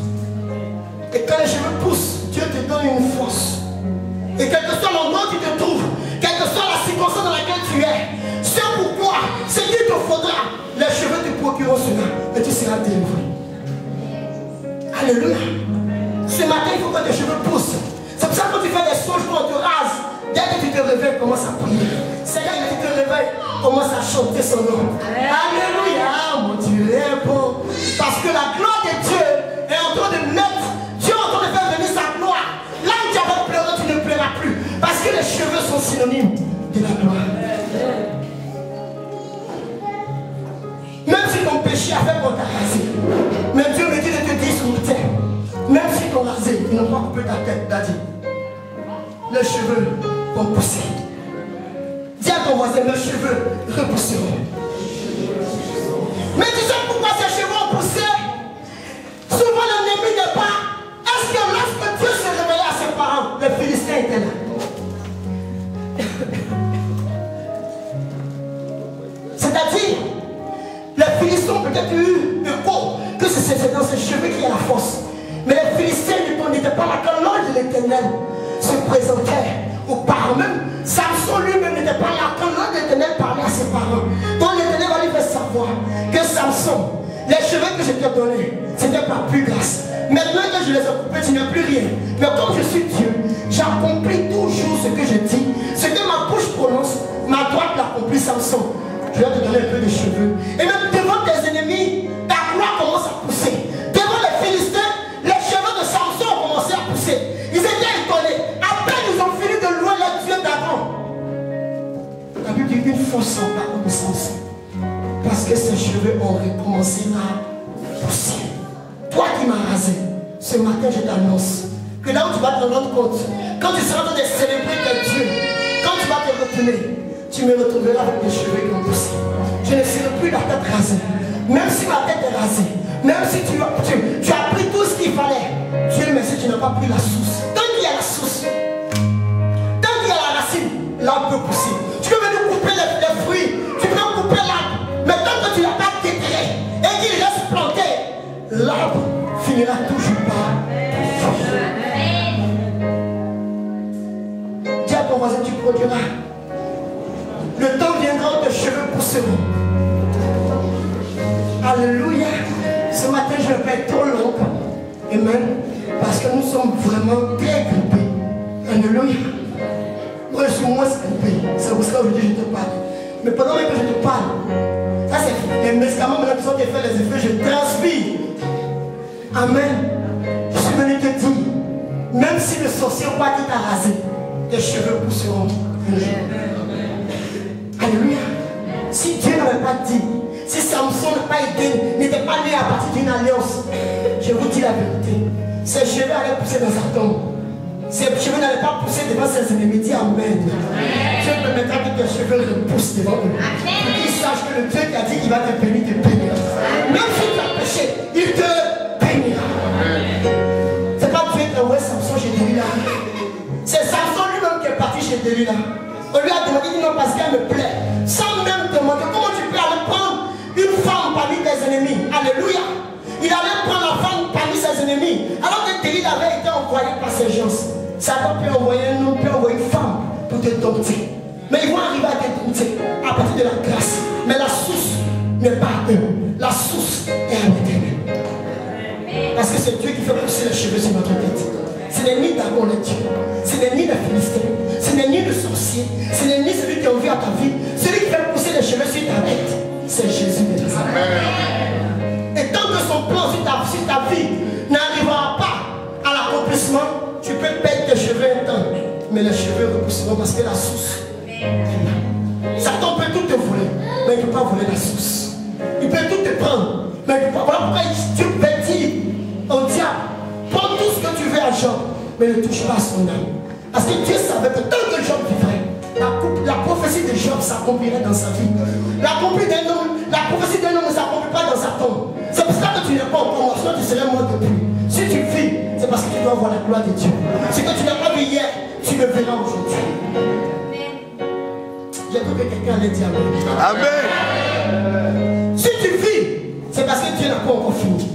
Et quand les cheveux poussent, Dieu te donne une force. Et quel que soit l'endroit où tu te trouves, quelle que soit la circonstance dans laquelle tu es, c'est pourquoi, ce qu'il te faudra, les cheveux te procureront cela et tu seras délivré. Alléluia. Ce matin, il faut que tes cheveux poussent. C'est pour ça que quand tu fais des songes, quand on te rase, dès que tu te réveilles, commence à prier. C'est là que tu te réveilles, commence à chanter son nom. Alléluia, mon Dieu est bon. Parce que la gloire de Dieu est en train de mettre, Dieu est en train de faire venir sa gloire. Là où tu avais pleuré, tu ne pleuras plus. Parce que les cheveux sont synonymes de la gloire. Même si ton péché a fait qu'on t'a rasé, mais Dieu me dit de te dire ce matin, même si ton rasé, ils n'ont pas coupé ta tête, Daddy, les cheveux vont pousser. Dis à ton voisin, mes cheveux repousseront. Mais tu sais pourquoi ces cheveux ont poussé? Souvent l'ennemi n'est pas. Est-ce que lorsque Dieu se révélait à ses parents, les Philistins étaient là? C'est-à-dire, les Philistins ont peut-être eu écho que c'est dans ses cheveux qu'il y a la force. Mais les Philistins n'étaient pas là quand l'ange de l'Éternel se présentait aux parents. Même Samson lui-même n'était pas là quand l'ange de l'Éternel parlait à ses parents. Donc l'Éternel va lui faire savoir que Samson, les cheveux que je t'ai donnés, c'était par plus grâce. Maintenant que je les ai coupés, tu n'as plus rien. Mais comme je suis Dieu, j'accomplis toujours ce que je dis. Ce que ma bouche prononce, ma droite l'accomplit, Samson. Je vais te donner un peu de cheveux. Et même devant tes ennemis, ta gloire commence à pousser. Devant les Philistins, les cheveux de Samson ont commencé à pousser. Ils étaient étonnés. Après, ils ont fini de louer les dieux d'avant. La Bible dit une force en parole de Samson. Parce que ses cheveux ont recommencé à pousser. Toi qui m'as rasé, ce matin je t'annonce que là où tu vas te rendre compte, quand tu seras en train de célébrer tes dieux, quand tu vas te retourner, tu me retrouveras avec des cheveux qui ont poussé. Je ne serai plus la tête rasée. Même si ma tête est rasée, même si tu as pris tout ce qu'il fallait, Dieu merci, tu n'as pas pris la source. Tant qu'il y a la source, tant qu'il y a la racine, l'arbre peut pousser. Tu peux venir couper les fruits, tu peux couper l'arbre, mais tant que tu n'as pas déterré et qu'il reste planté, l'arbre finira toujours par pousser. Dis à ton voisin, tu produiras. Le temps viendra où tes cheveux pousseront. Alléluia. Ce matin, je ne vais pas être trop long. Amen. Parce que nous sommes vraiment très grippés. Alléluia. Moi, je suis moins grippé. C'est pour ça qu'aujourd'hui, je te parle. Mais pendant que je te parle, ça c'est les médicaments maintenant qui sont fait les effets, je transpire. Amen. Je suis venu te dire, même si le sorcier n'a pas dit t'a rasé, tes cheveux pousseront. Alléluia. Si Dieu n'avait pas dit, si Samson n'était pas né à partir d'une alliance, je vous dis la vérité, ses cheveux allaient pousser dans sa tombe. Ses cheveux n'allaient pas pousser devant ses ennemis. Dis Amen. Dieu permettra que tes cheveux repoussent devant eux. Pour qu'ils sachent que le Dieu qui a dit qu'il va te bénir, te bénira. Même si tu as péché, il te bénira. C'est pas Dieu qui a envoyé Samson chez Delilah. C'est Samson lui-même qui est parti chez Delilah. On lui a demandé, non, parce qu'elle me plaît. Sans même demander, comment tu peux aller prendre une femme parmi tes ennemis. Alléluia. Il allait prendre la femme parmi ses ennemis. Alors que Delilah avait été envoyé par ses gens. Satan peut envoyer un homme, peut envoyer une femme pour te dompter. Mais ils vont arriver à te dompter à partir de la grâce. Mais la source n'est pas à eux. La source est à l'Éternel. Parce que c'est Dieu qui fait pousser les cheveux sur notre tête. Ce n'est ni d'abord le Dieu. Ce n'est ni le Philistin. Ce n'est ni le sorcier. Ce n'est ni celui qui a envie à ta vie. Celui qui fait pousser les cheveux sur ta tête, c'est Jésus de Nazareth. Et tant que son plan sur ta mais les cheveux repousseront parce que la source est là. Satan peut tout te voler, mais il ne peut pas voler la source. Il peut tout te prendre, mais il ne peut pas. Voilà pourquoi Dieu peut dire au diable, prends tout ce que tu veux à Job, mais ne touche pas à son âme. Parce que Dieu savait que tant que Job vivrait, la prophétie de Job s'accomplirait dans sa vie. La prophétie d'un homme ne s'accomplit pas dans sa tombe. C'est pour ça que tu n'es pas encore mort, sinon tu serais mort depuis. Si tu vis, c'est parce que tu dois voir la gloire de Dieu. Ce que tu n'as pas vu hier, tu le verras aujourd'hui. J'ai cru que quelqu'un allait dire Amen. Si tu vis, c'est parce que Dieu n'a pas encore fini.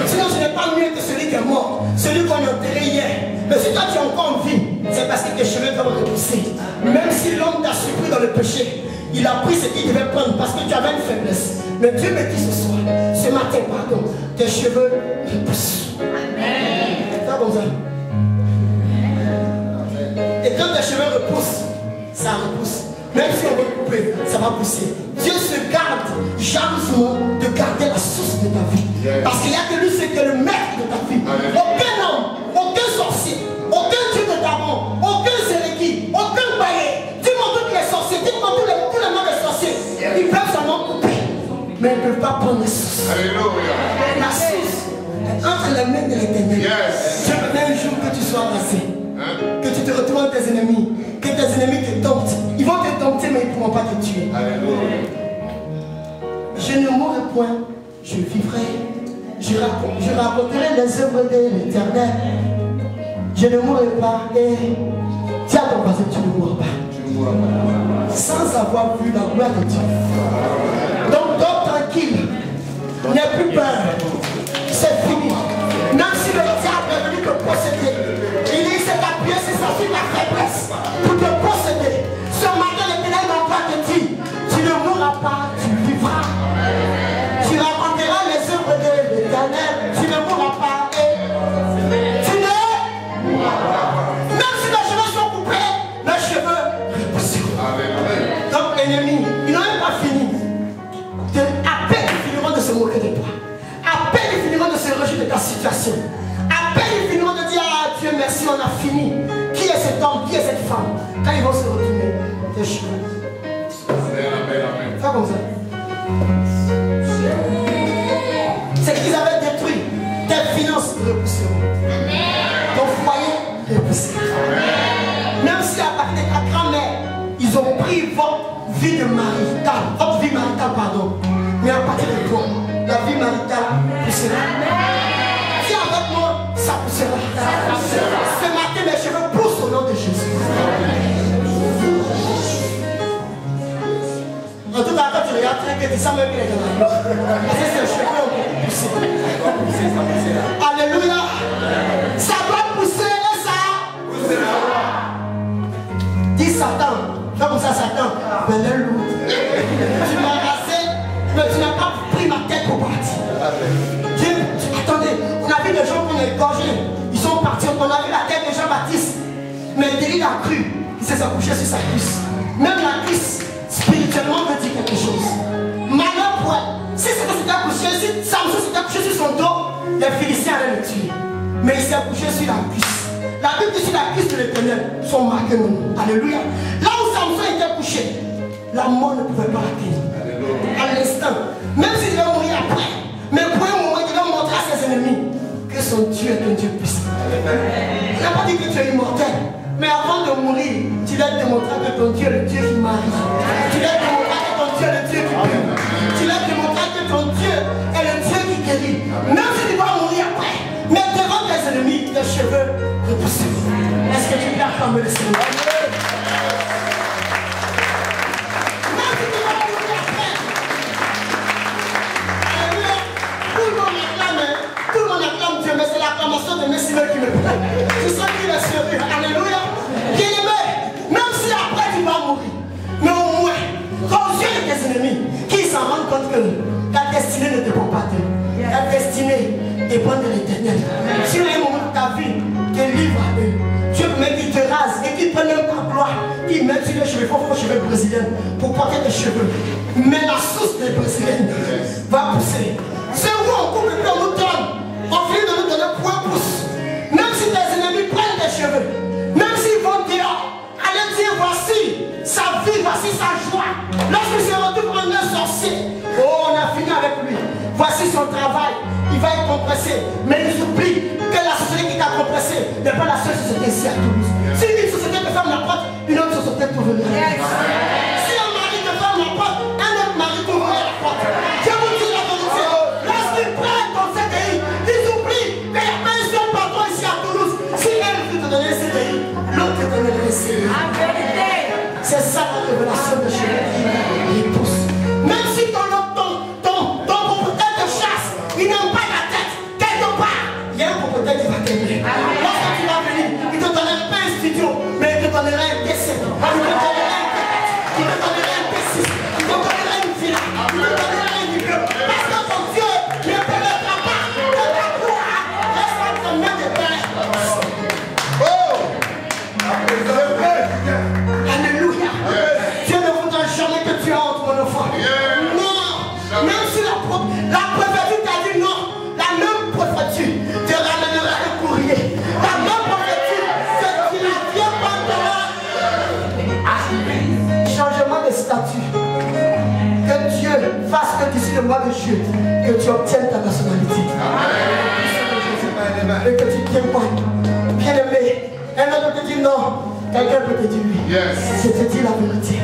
Sinon, ce n'est pas mieux que celui qui est mort, celui qu'on a enterré hier. Mais si toi tu es encore en vie, c'est parce que tes cheveux doivent repousser. Même si l'homme t'a surpris dans le péché, il a pris ce qu'il devait prendre parce que tu avais une faiblesse. Mais Dieu me dit ce soir, ce matin, pardon, tes cheveux repoussent. Amen. C'est comme ça. Et quand tes cheveux repoussent, ça repousse. Même si on veut couper, ça va pousser. Dieu se garde jalousement de garder la source de ta vie. Parce qu'il n'y a que lui, c'est que le maître de ta vie. Aucun homme, aucun sorcier, aucun dieu de Dagon, aucun Zéréki, aucun baillet. Dis-moi tous les sorciers, dis-moi tous les noms des sorciers. Ils peuvent seulement couper, mais ils ne peuvent pas prendre la source. La source est entre les mains de l'Éternel. Je veux un jour que tu sois placé, que tu te retrouves avec tes ennemis, que tes ennemis te tentent. Ils vont te tenter, mais ils ne pourront pas te tuer. Je ne mourrai point, je vivrai. Je raconterai les œuvres de l'Éternel. Je ne mourrai pas. Et tiens ton voisin, tu ne mourras pas. Sans avoir vu la gloire de Dieu. Donc, dors tranquille. N'aie plus peur. C'est fini. Même si le diable est venu te posséder, il s'est appuyé sur ta faiblesse pour te posséder. Ce matin, l'Éternel va te dire, tu ne mourras pas, tu vivras. Tu raconteras les œuvres de l'Éternel. Tu ne mourras pas et tu ne mourras pas. Même si les cheveux sont coupés, les cheveux repousseront. Donc, ennemis, ils n'ont même pas fini. À peine ils finiront de se moquer de toi. À peine ils finiront de se réjouir de ta situation. À peine ils finiront de dire ah Dieu merci, on a fini. Qui est cet homme, qui est cette femme? Quand ils vont se retourner, tes cheveux. Fais comme ça. C'est qu'ils avaient détruit tes finances repousseront. Ton foyer repoussera. Même si à partir de ta grand-mère, ils ont pris votre vie de marital, votre vie maritale, pardon. Mais à partir de toi, la vie maritale poussera. Viens avec moi, ça poussera. Ce matin, mes cheveux poussent au nom de Jésus. En tout cas, quand tu regardes très bien, tu sens même qu'il est dans la gloire. Parce que ses cheveux ont poussé. Alléluia. Ça doit pousser et ça poussera. Dis Satan, fais comme ça Satan. Venez lourd. Tu m'as rasé, mais tu n'as pas pris ma tête pour partir. Dieu, attendez, on a vu des gens qu'on a égorgés. Ils sont partis, on a vu la tête de Jean-Baptiste. Mais Délit a cru, il s'est accouché sur sa cuisse. Même la cuisse, spirituellement, veut dire quelque chose. Malheur pour elle. Si c'était accouché, si Samson s'était accouché sur son dos, les Philistins allaient le tuer. Mais il s'est accouché sur la cuisse. La Bible dit sur la cuisse de l'Éternel sont marqués nos noms. Alléluia. Là où Samson était couché, la mort ne pouvait pas l'accueillir. À l'instant, même s'il devait mourir après, mais pour un moment, il devait montrer à ses ennemis que son Dieu est un Dieu puissant. Il n'a pas dit que tu es immortel. Mais avant de mourir, tu dois démontrer que ton Dieu est le Dieu qui marie. Tu dois démontrer que ton Dieu est le Dieu qui prie. Tu dois démontrer que ton Dieu est le Dieu qui guérit. Même si tu vas mourir après, mais devant tes ennemis, tes cheveux repoussés. Est-ce que tu peux acclamer le Seigneur? Même si tu vas mourir après. Alléluia. Tout le monde acclame, tout le monde acclame Dieu, mais c'est l'acclamation de Messie qui me plaît. Tu sens qu'il est sérieux. Alléluia. Bien-aimé, même si après tu vas mourir, mais au moins, quand aux yeux de tes ennemis, qui s'en rendent compte que ta destinée ne dépend pas d'eux. Ta destinée dépend de l'Éternel. Si à un moment de ta vie, te livre à eux, Dieu met qu'il te rase et qu'il prenne même ta gloire, qu'il mette sur les cheveux, il faut les cheveux brésiliens pour porter tes cheveux. Mais la source des brésiliennes va pousser. C'est où on coupe et puis on nous donne. On finit de nous donner point pouce. Même si tes ennemis prennent tes cheveux, même s'ils vont dehors, compressé. Mais ils oublient que la société qui t'a compressé n'est pas la seule société ici à Toulouse. Si une société te ferme la porte, une autre société t'ouvrira. Si un mari te ferme la porte, un autre mari t'ouvrira la porte. Je vous dis la vérité. Lorsqu'ils prennent ton CDI, ils oublient qu'il n'y a pas un seul patron ici à Toulouse. Si elle veut te donner un CDI, l'autre te donnerait un CDI. C'est ça la révélation de Jésus qui pousse. Même si ton propriétaire te chasse, il n'a pas la tête, quelque part, il y a un propriétaire qui va t'aider. Lorsque tu vas venir, il ne te donnerait pas un studio, mais il te donnerait un PC. Il te donnerait un P4, il te donnerait un P6, il te donnerait une villa, il te donnerait un immeuble. Parce que ton Dieu ne permettra pas que ta gloire reste entre mains de terre. Alléluia. Dieu ne voudra jamais que tu entres, mon enfant. Non. Même si la prophétie t'a dit non, la même prophétie te ramènera un courrier. La même prophétie te dit viens pas dehors. Changement de statut. Que Dieu fasse que d'ici le mois de juillet, que tu obtiennes ta nationalité. Et que tu tiens pas. Bien aimé. Un autre te dit non. Quelqu'un peut te dire oui. Je te dis la vérité.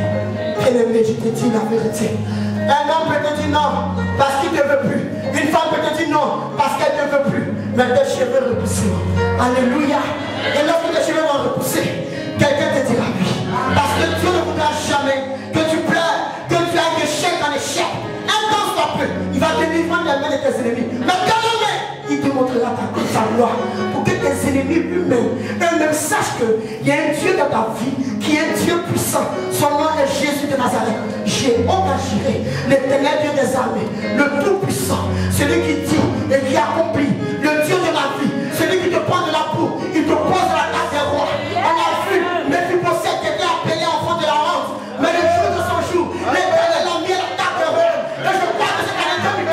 Bien-aimé, je te dis la vérité. Un homme peut te dire non parce qu'il ne te veut plus. Une femme peut te dire non parce qu'elle ne te veut plus. Mais tes cheveux repousseront. Alléluia. Et lorsque tes cheveux vont repousser, quelqu'un te dira oui. Parce que Dieu ne voudra jamais que tu pleures, que tu ailles d'échec en échec. Un temps soit peu, il va te délivrer de la main de tes ennemis. Mais quand même, il te montrera sa gloire. Pour que tes ennemis eux-mêmes sachent qu'il y a un Dieu dans ta vie qui est un Dieu puissant. Son nom est Jésus de Nazareth. Jéhovah Jireh, l'éternel Dieu des armées, le tout-puissant, celui qui dit et qui accomplit, le Dieu de la vie, celui qui te prend de la boue, il te pose à la table des rois. On a vu, Méphibosheth qui était appelé enfant de la honte, mais le jour de son jour, l'éternel l'a mis à la table des rois. Et je crois que c'est l'année 2013.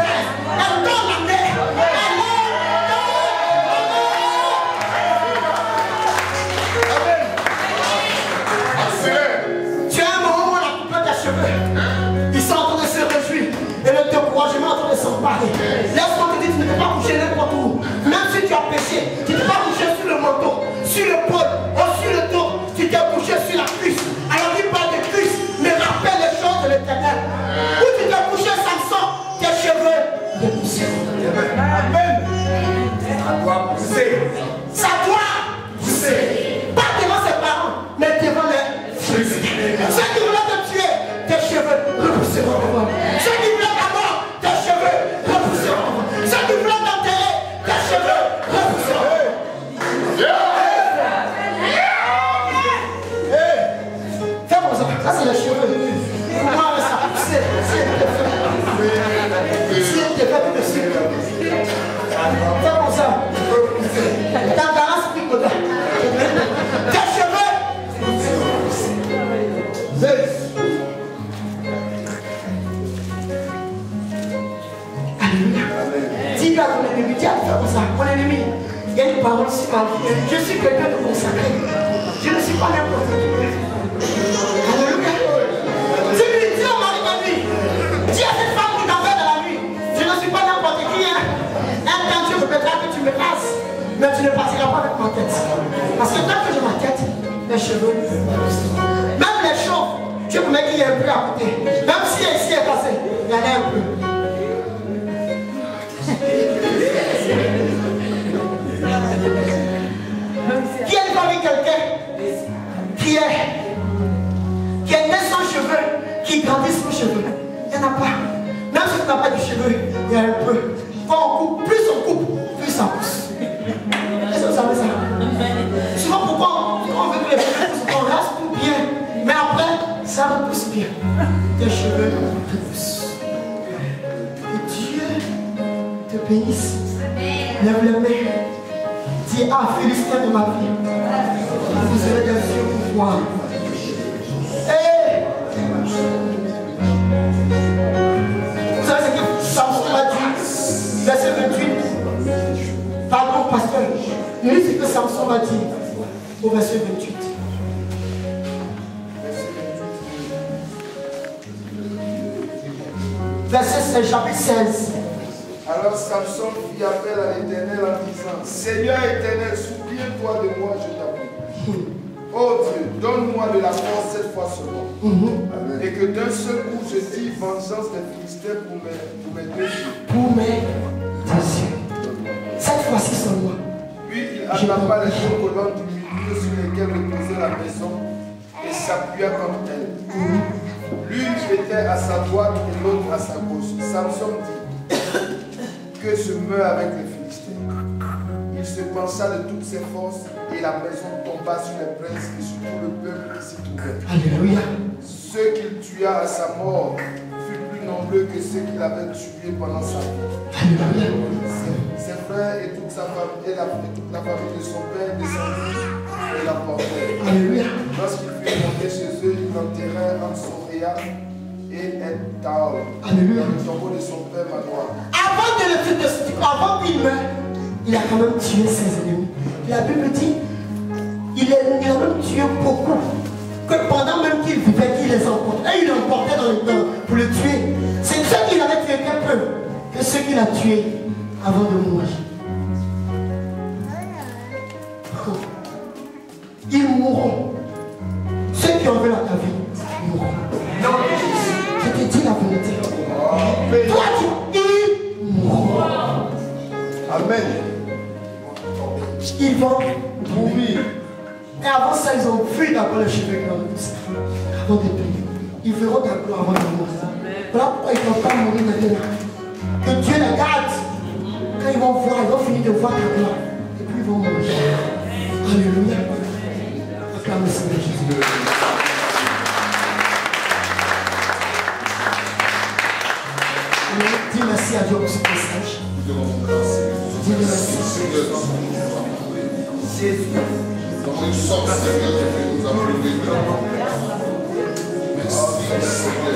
Elle donne la main. Ils sont en train de se réjouir et le découragement est en train de s'emparer. Laisse-moi te dire, tu ne peux pas coucher n'importe où. Même si tu as péché, tu ne peux pas coucher sur le manteau, sur l'épaule ou sur le dos. Tu t'es couché sur la cuisse. Alors il parle de cuisse, mais rappelle les choses de l'éternel. Où tu t'es couché, Samson, tes cheveux repoussent. Amen. Ça doit pousser. Ça doit pousser. Pas devant ses parents, mais devant les fils. Ceux qui voulaient te tuer, tes cheveux repousseront. Ceux qui voulaient ta mort, tes cheveux repousseront. Ceux qui voulaient t'enterrer, tes cheveux repousseront. Fais comme ça, ça c'est les cheveux. Moi, ça pousse. Si elle te fait tout de suite. Fais comme ça. T'as balance plus que là. Tes cheveux. Dis à ton ennemi, dis à ton ça, mon ennemi, il y a une parole sur ma vie. Je suis quelqu'un de consacré. Je ne suis pas n'importe qui. Alléluia. Dis au mari de nuit, dis à cette femme qui t'envoie dans la nuit, je ne suis pas n'importe qui. Un temps Dieu me mettra que tu me passes, mais tu ne passeras pas avec ma tête. Parce que tant que j'ai ma tête, mes cheveux, même les chauves, Dieu me met qu'il y a un peu à côté. Même si ici est passé, il y en a un peu. Qui est parmi quelqu'un qui est né sans cheveux, qui grandit sans cheveux? Il n'y en a pas. Même si tu n'as pas de cheveux, il y a un peu. Quand on coupe, plus on coupe, plus ça pousse. Est-ce que vous savez ça? Souvent, pourquoi on veut que les cheveux poussent? On reste tout bien, mais après, ça repousse bien. Tes cheveux repoussent. Et Dieu te bénisse. Lève les mains. Dis, ah, Philistin de ma vie. Vous serez des yeux pour voir. Hey! Vous savez ce que Samson m'a dit? Verset 28. Pardon, pasteur. Lis ce que Samson m'a dit au verset 28. Verset 16, chapitre 16. Alors Samson fit appel à l'Éternel en disant, Seigneur éternel, souviens-toi de moi, je t'en prie. Oh Dieu, donne-moi de la force cette fois seulement. Et que d'un seul coup je dise vengeance des Philistins pour mes deux yeux. Pour mes deux yeux. Cette fois-ci seulement. Puis il attrapa les deux colonnes du milieu sur lesquelles reposait la maison et s'appuya contre elle. L'une était à sa droite et l'autre à sa gauche. Samson dit que je meurs avec les Philistins. Il se pencha de toutes ses forces et la maison tomba sur les princes et sur tout le peuple qui s'y trouvait. Alléluia. Ceux qu'il tua à sa mort furent plus nombreux que ceux qu'il avait tués pendant sa vie. Alléluia. Ses frères et toute sa famille et toute la famille de son père descendirent et l'emportèrent. Alléluia. Lorsqu'il fut monté chez eux, il l'enterrèrent entre Soréa et Etaol, Alléluia. dans le tombeau de son père Manoah. Avant qu'il meure, il a quand même tué ses ennemis. La Bible dit, il a même tué beaucoup. Que pendant même qu'il vivait, qu'il les emportait. Et il l'emportait dans le temps pour le tuer. C'est ceux qu'il avait tué bien peu que ceux qu'il a tués avant de mourir. Ils mourront. Ceux qui ont vu la vie mourront. Je te dis la vérité. Toi, ils mourront. Amen. Ils vont mourir. Et avant ça, ils ont fui d'abord le cheveu avant de payer. Ils verront ta gloire avant de mourir. Voilà pourquoi ils ne vont pas mourir maintenant. Que Dieu les garde. Quand ils vont voir, ils vont finir de voir ta gloire. Et puis ils vont mourir. Alléluia. Acclame le Seigneur Jésus. Dis merci à Dieu pour ce message. Dis merci. Dans une sorte, Seigneur, que nous avons levé. Merci, Seigneur.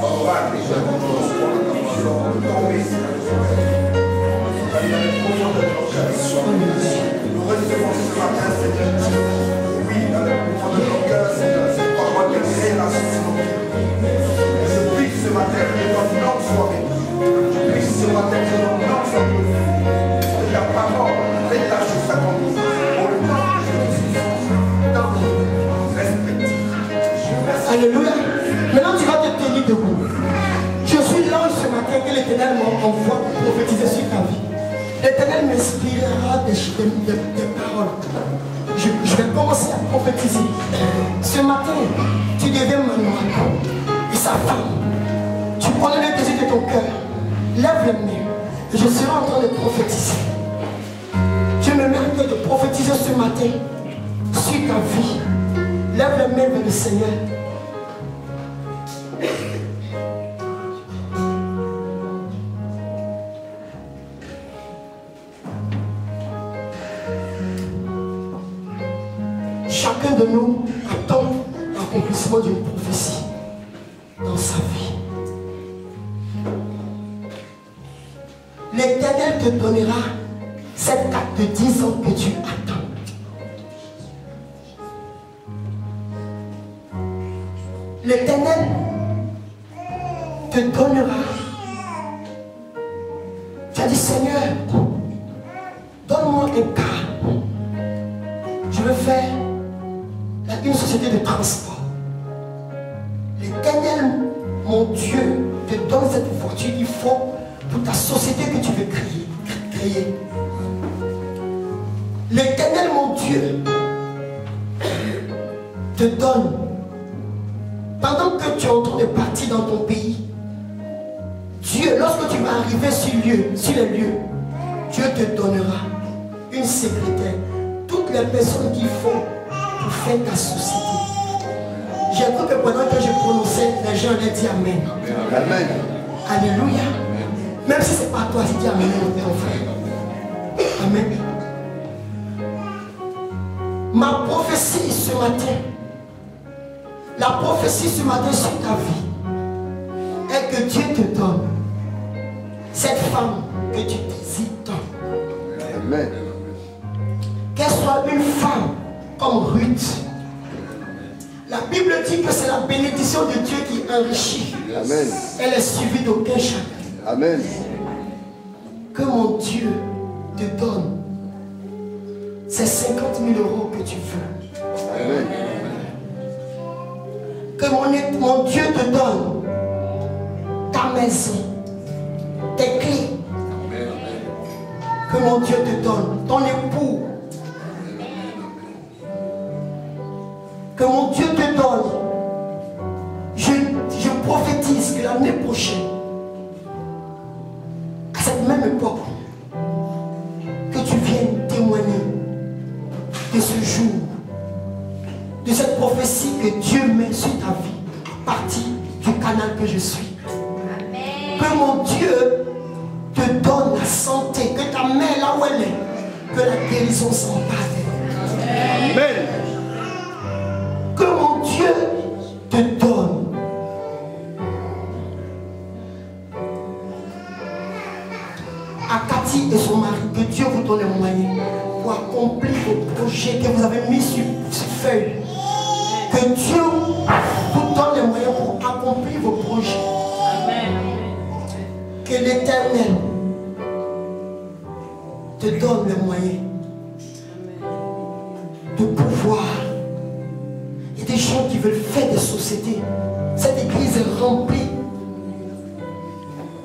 Oh, Nous recevons ce matin, Seigneur, oui, dans le fond de nos cœurs, Seigneur, cette parole de révélation. Je prie ce matin que ton nom soit béni. Je prie ce matin que ton nom soit glorifié. Que ta parole détache sa conduite. Pour le nom de Jésus. Dans nos respectifs. Alléluia. Maintenant, tu vas te tenir debout. Je suis l'ange ce matin que l'Éternel m'envoie pour prophétiser sur ta vie. L'Éternel m'inspirera des paroles. Je vais commencer à prophétiser. Ce matin, tu deviens Manoah et sa femme. Tu prends le désir de ton cœur. Lève les mains. Je serai en train de prophétiser. Je me mets en train de prophétiser ce matin sur ta vie. Lève les mains vers le Seigneur. Chacun de nous attend l'accomplissement d'une prophétie dans sa vie. L'Éternel te donnera cette carte de 10 ans que tu attends. L'Éternel te donnera. Tu as dit, Seigneur, donne-moi un cas. Je veux faire une société de transport. L'Éternel, mon Dieu, te donne cette voiture. Il faut pour ta société que tu veux créer. L'Éternel, mon Dieu, te donne. Pendant que tu es en train de partir dans ton pays, Dieu, lorsque tu vas arriver sur les lieux, Dieu te donnera une secrétaire. Toutes les personnes qu'il faut pour faire ta société. J'ai cru que pendant que je prononçais, les gens allaient dire Amen. Amen. Alléluia. Même si ce n'est pas toi, si tu as Amen, ton frère. Amen. Ma prophétie ce matin, la prophétie ce matin sur ta vie, est que Dieu te donne cette femme que tu désires tant. Amen. Qu'elle soit une femme comme Ruth. La Bible dit que c'est la bénédiction de Dieu qui enrichit. Amen. Elle est suivie d'aucun chagrin. Amen. Que mon Dieu te donne ces 50 000 € que tu veux. Amen. Que mon Dieu te donne ta maison, tes clés. Que mon Dieu te donne ton époux. Que mon Dieu te donne. Je prophétise que l'année prochaine, à cette même époque, que tu viennes témoigner de ce jour, de cette prophétie que Dieu met sur ta vie, à partir du canal que je suis. Amen. Que mon Dieu te donne la santé, que ta main là où elle est, que la guérison s'empare. Amen. Que mon Dieu te donne à Cathy et son mari, que Dieu vous donne les moyens pour accomplir vos projets que vous avez mis sur feuille. Que Dieu vous donne les moyens pour accomplir vos projets. Que l'Éternel te donne les moyens de pouvoir. Il y a des gens qui veulent faire des sociétés. Cette église est remplie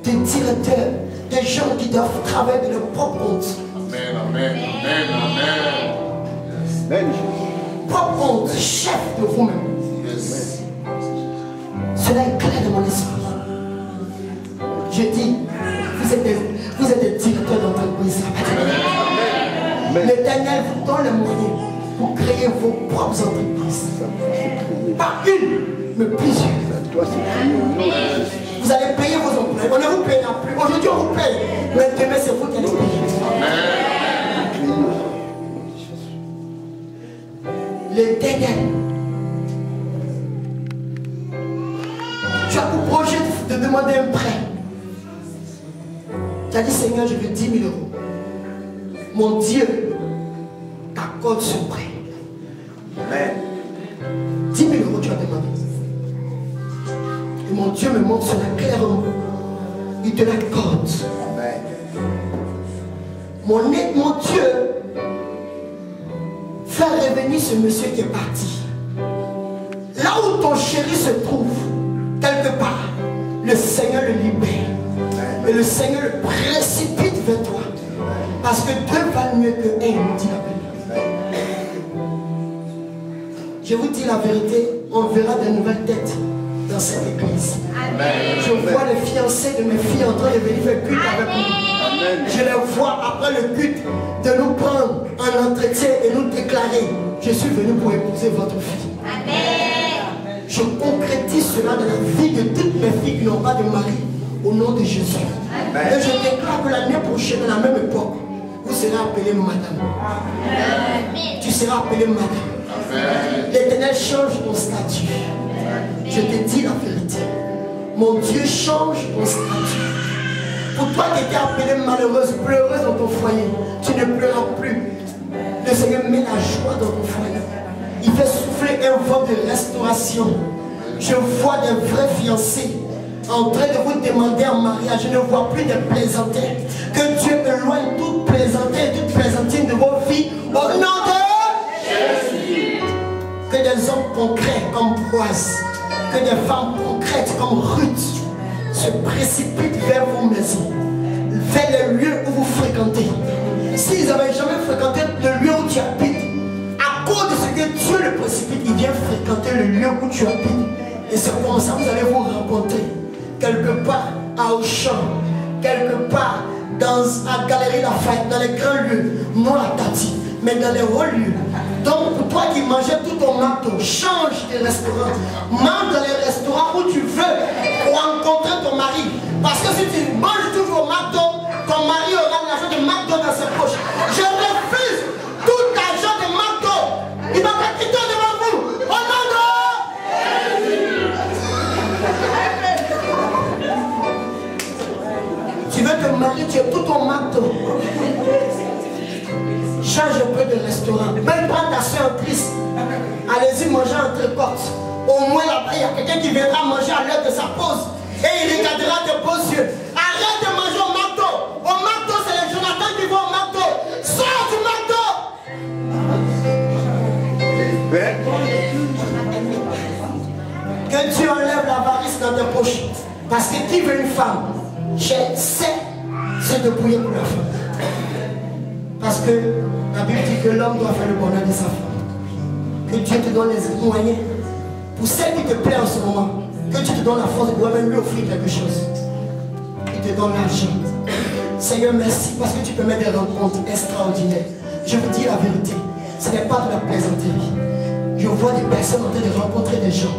de directeurs, des gens qui doivent travailler de leur propre compte. Amen, amen, amen, amen. Amen. Propre compte, chef de vous-même. Yes. Cela est clair dans mon esprit. Je dis, vous êtes des directeurs d'entreprise. L'Éternel vous donne les moyens pour créer vos propres entreprises. Pas une, mais plusieurs. Toi, c'est crié au nom de Jésus. Vous allez payer vos employés. On ne vous payera plus. Aujourd'hui, on vous paye. Mais demain, c'est vous qui allez payer. L'Éternel. Tu as pour projet de demander un prêt. Tu as dit, Seigneur, je veux 10 000 €. Mon Dieu t'accorde ce prêt. Amen. 10 000 € tu as demandé. Et mon Dieu me montre cela clairement. Il te l'accorde. Amen. Mon Dieu fait revenir ce monsieur qui est parti. Là où ton chéri se trouve, quelque part, le Seigneur le libère. Et le Seigneur le précipite vers toi. Parce que deux valent mieux que un, nous dit la Bible. Je vous dis la vérité, on verra de nouvelles têtes dans cette église. Amen. Je vois les fiancés de mes filles en train de venir faire culte avec nous. Amen. Je les vois après le culte de nous prendre en entretien et nous déclarer: je suis venu pour épouser votre fille. Amen. Je concrétise cela dans la vie de toutes mes filles qui n'ont pas de mari, au nom de Jésus. Amen. Et je déclare que l'année prochaine, à la même époque, vous serez appelé madame. Amen. Tu seras appelé madame. L'Éternel change ton statut. Amen. Je te dis la vérité. Mon Dieu change ton statut. Pour toi qui étais appelée malheureuse, pleureuse dans ton foyer, tu ne pleuras plus. Le Seigneur met la joie dans ton foyer. Il fait souffler un vent de restauration. Je vois des vrais fiancés en train de vous demander en mariage. Je ne vois plus de plaisanteries. Que Dieu éloigne toute plaisanterie et toute plaisantine de vos vies au nom de Jésus. Que des hommes concrets comme Boaz, que des femmes concrètes comme Ruth se précipitent vers vos maisons, vers les lieux où vous fréquentez. S'ils n'avaient jamais fréquenté le lieu où tu habites, à cause de ce que Dieu le précipite, il vient fréquenter le lieu où tu habites. Et c'est comme ça que vous allez vous rencontrer. Quelque part à Auchan, quelque part à Galerie Lafayette, dans les grands lieux, non à Tati, mais dans les hauts lieux. Donc pour toi qui mangeais tout ton McDo, change de restaurant. Mange dans les restaurants où tu veux pour rencontrer ton mari. Parce que si tu manges toujours au McDo, ton mari aura l'argent de McDo dans ses poches. Je refuse tout argent de McDo. Il va pas quitter devant vous. Au nom de tu veux te marier, tu es tout ton McDo. Change un peu de restaurant. Même prends ta soeur triste. Allez-y manger entre côtes. Au moins là-bas, il y a quelqu'un qui viendra manger à l'heure de sa pause. Et il regardera tes beaux yeux. Arrête Parce que qui veut une femme, sait se débrouiller pour la femme. Parce que la Bible dit que l'homme doit faire le bonheur de sa femme. Que Dieu te donne les moyens. Pour celle qui te plaît en ce moment, que tu te donnes la force de pouvoir même lui offrir quelque chose. Il te donne l'argent. Seigneur, merci parce que tu peux mettre des rencontres extraordinaires. Je vous dis la vérité, ce n'est pas de la plaisanterie. Je vois des personnes en train de rencontrer des gens.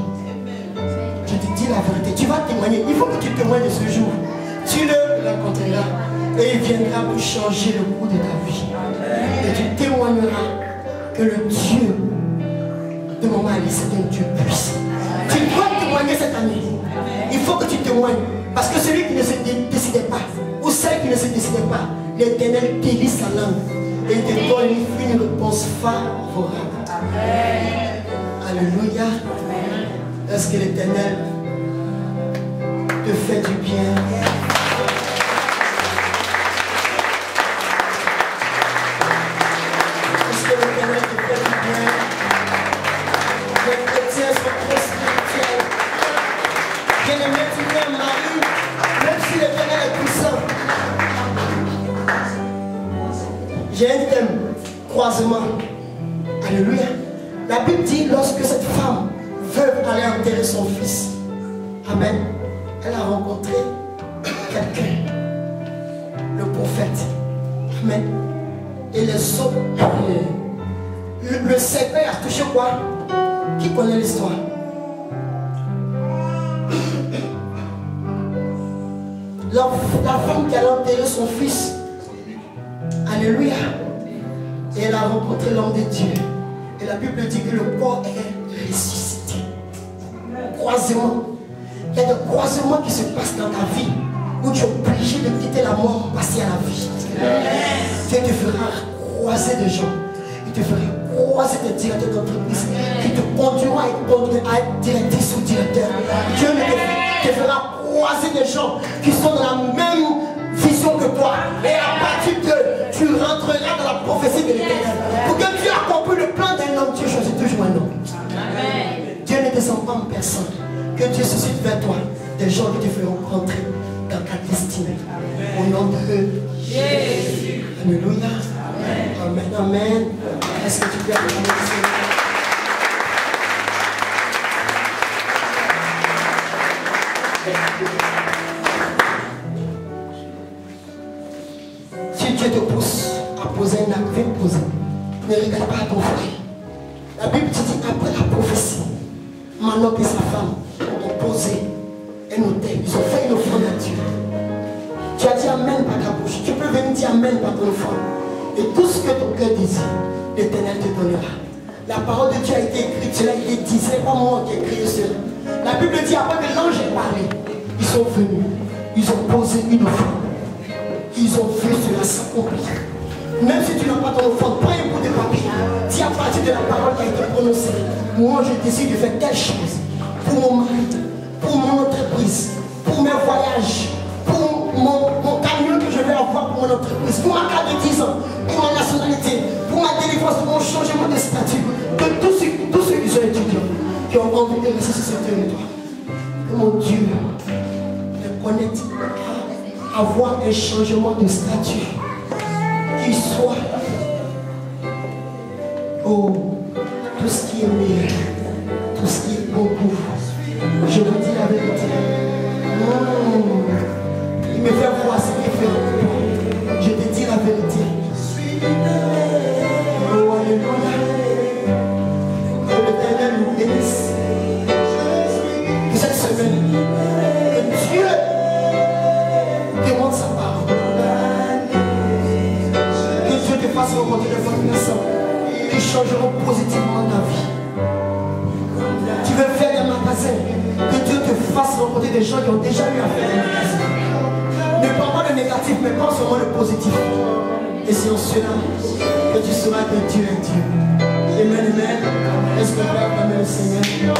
Je te dis la vérité, tu vas témoigner. Il faut que tu témoignes de ce jour. Tu le rencontreras et il viendra pour changer le cours de ta vie. Et tu témoigneras que le Dieu de mon mari, c'est un Dieu puissant. Tu dois témoigner cette année. Il faut que tu témoignes. Parce que celui qui ne se décidait pas, ou celle qui ne se décidait pas, l'Éternel délie sa langue et te donne une réponse favorable. Alléluia. Est-ce que l'Éternel te fait du bien? Est-ce que l'Éternel te fait du bien? Les chrétiens sont très spirituels. Bien-aimé, tu viens Marie, même si l'Éternel est puissant. J'ai un thème, croisement. Alléluia. La Bible dit lorsque cette femme veut aller enterrer son fils, amen, elle a rencontré quelqu'un, le prophète, amen. Et les autres, le cercueil a touché quoi? Qui connaît l'histoire? La femme qui allait enterrer son fils, alléluia, et elle a rencontré l'homme de Dieu. Et la Bible dit que le corps est ressuscité. Croisement. Il y a des croisements qui se passent dans ta vie où tu es obligé de quitter la mort pour passer à la vie. Dieu te fera croiser des gens. Il te fera croiser des directeurs d'entreprise qui te conduiront à être directrice ou directeur. Dieu te fera croiser des gens qui sont dans la même vision que toi. Et à partir de, tu rentreras dans la prophétie de l'Éternel. Pour que Dieu accomplisse le plan d'un homme, Dieu choisit toujours un homme. Dieu ne descend pas en personne. Que Dieu suscite vers toi des gens qui te feront rentrer dans ta destinée. Au nom de Jésus. Alléluia. Amen. Amen. Est-ce que tu peux acclamer le Seigneur? Si Dieu te pousse à poser un acte, viens poser. Ne regarde pas à ton frère. La Bible te dit après la prophétie, Manoch et sa femme ont posé un hôtel. Ils ont fait une offrande à Dieu. Tu as dit Amen par ta bouche. Tu peux venir dire Amen par ton offrande. Et tout ce que ton cœur désire, l'Éternel te donnera. La parole de Dieu a été écrite, cela a été dit. Ce n'est pas moi qui ai écrit cela. La Bible dit après que l'ange ait parlé, ils sont venus. Ils ont posé une offrande. Ils ont vu cela s'accomplir. Même si tu n'as pas ton offrande, prends un bout de papier. Dis à partir de la parole qui a été prononcée, moi je décide de faire telle chose pour mon mari, pour mon entreprise, pour mes voyages, pour mon camion que je vais avoir pour mon entreprise, pour ma carte de 10 ans, pour ma nationalité, pour ma délivrance, pour mon changement de statut, de tous ceux qui sont étudiants, qui ont envie de rester sur ce territoire. Que mon Dieu les connecte à avoir un changement de statut qui soit tout ce qui est meilleur, tout ce qui est bon pour vous. Je vous dis la vérité. Il me fait voir ce qu'il fait. Je te dis la vérité. Oh, alléluia. Que l'Éternel nous bénisse. Que cette semaine, que Dieu demande sa parole. Que Dieu te fasse rencontrer de bonnes personnes qui changeront positivement ta vie. Tu veux faire des magasins, que Dieu te fasse rencontrer des gens qui ont déjà eu à faire des magasins. Ne prends pas le négatif, mais prends seulement le positif. Et c'est en cela que tu sauras que Dieu est Dieu. Amen, amen. Est-ce qu'on peut acclamer le Seigneur?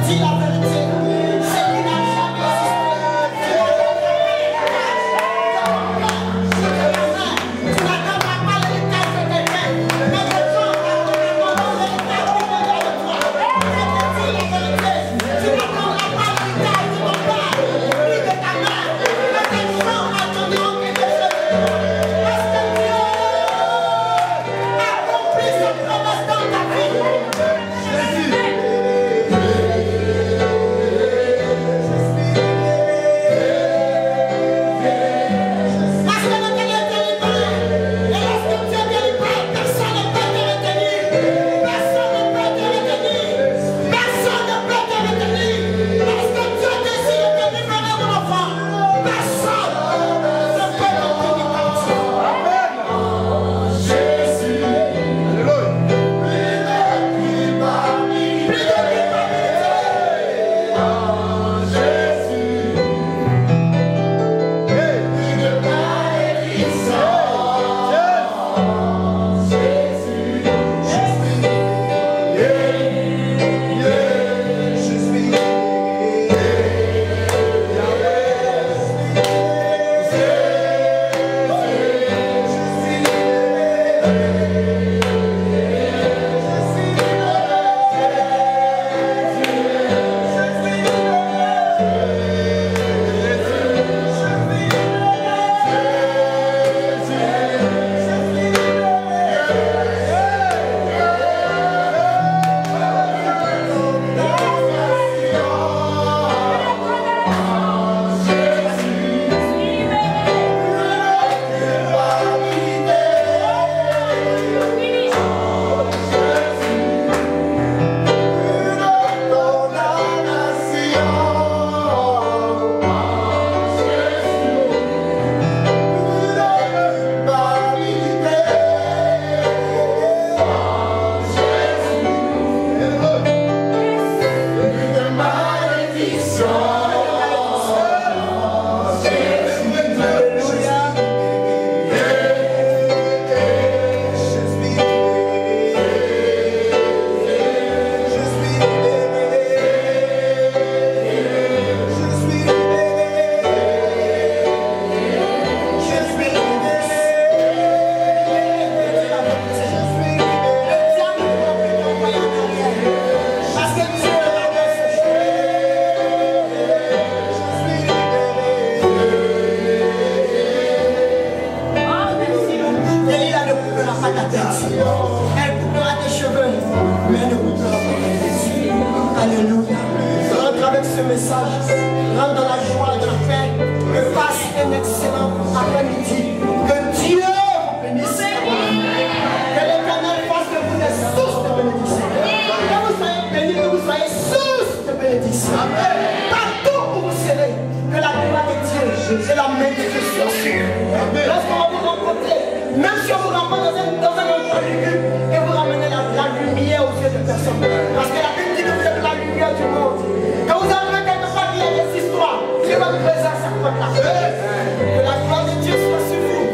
dis la vérité. Ce qui n'a jamais existé. Tu n'attendras pas l'héritage de quelqu'un. Mais les gens attendront l'héritage qui viendra de toi. Je te dis la vérité. Tu n'attendras pas l'héritage de ton père, ni de ta mère. Mais les gens attendront quelque chose de toi. Parce que Dieu accomplit sa promesse dans ta vie. Parce que le Seigneur te libère. Et lorsque Dieu te libère, personne ne peut te retenir. Personne ne peut te retenir. Personne ne peut te retenir. Lorsque Dieu décide de te libérer, mon enfant, personne ne peut te tenir captif. Plus de elle coupera tes cheveux, mais elle ne coupera pas tes yeux. Alléluia. Rentre avec ce message. Rentre dans la joie et dans la paix. Que passe un excellent après-midi. Que Dieu vous bénisse. Que l'Éternel fasse de vous des sources de bénédiction. Que vous soyez bénis, que vous soyez sources de bénédiction. Partout où vous serez, que la gloire de Dieu et la main de Dieu soit sur vous. Lorsqu'on va vous rencontrer, même si on vous rencontre dans un endroit lugubre, et vous ramenez la lumière aux yeux de personne. Parce que la Bible dit que vous êtes la lumière du monde. Quand vous arrivez quelque part, il y a des histoires. Dieu va vous présenter sa propre. Que la gloire de Dieu soit sur vous.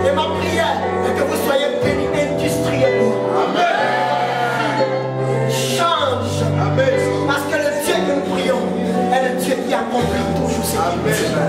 Et ma prière est que vous soyez bénis industriellement. Amen. Change. Amen. Parce que le Dieu que nous prions est le Dieu qui accomplit toujours ce qu'il dit.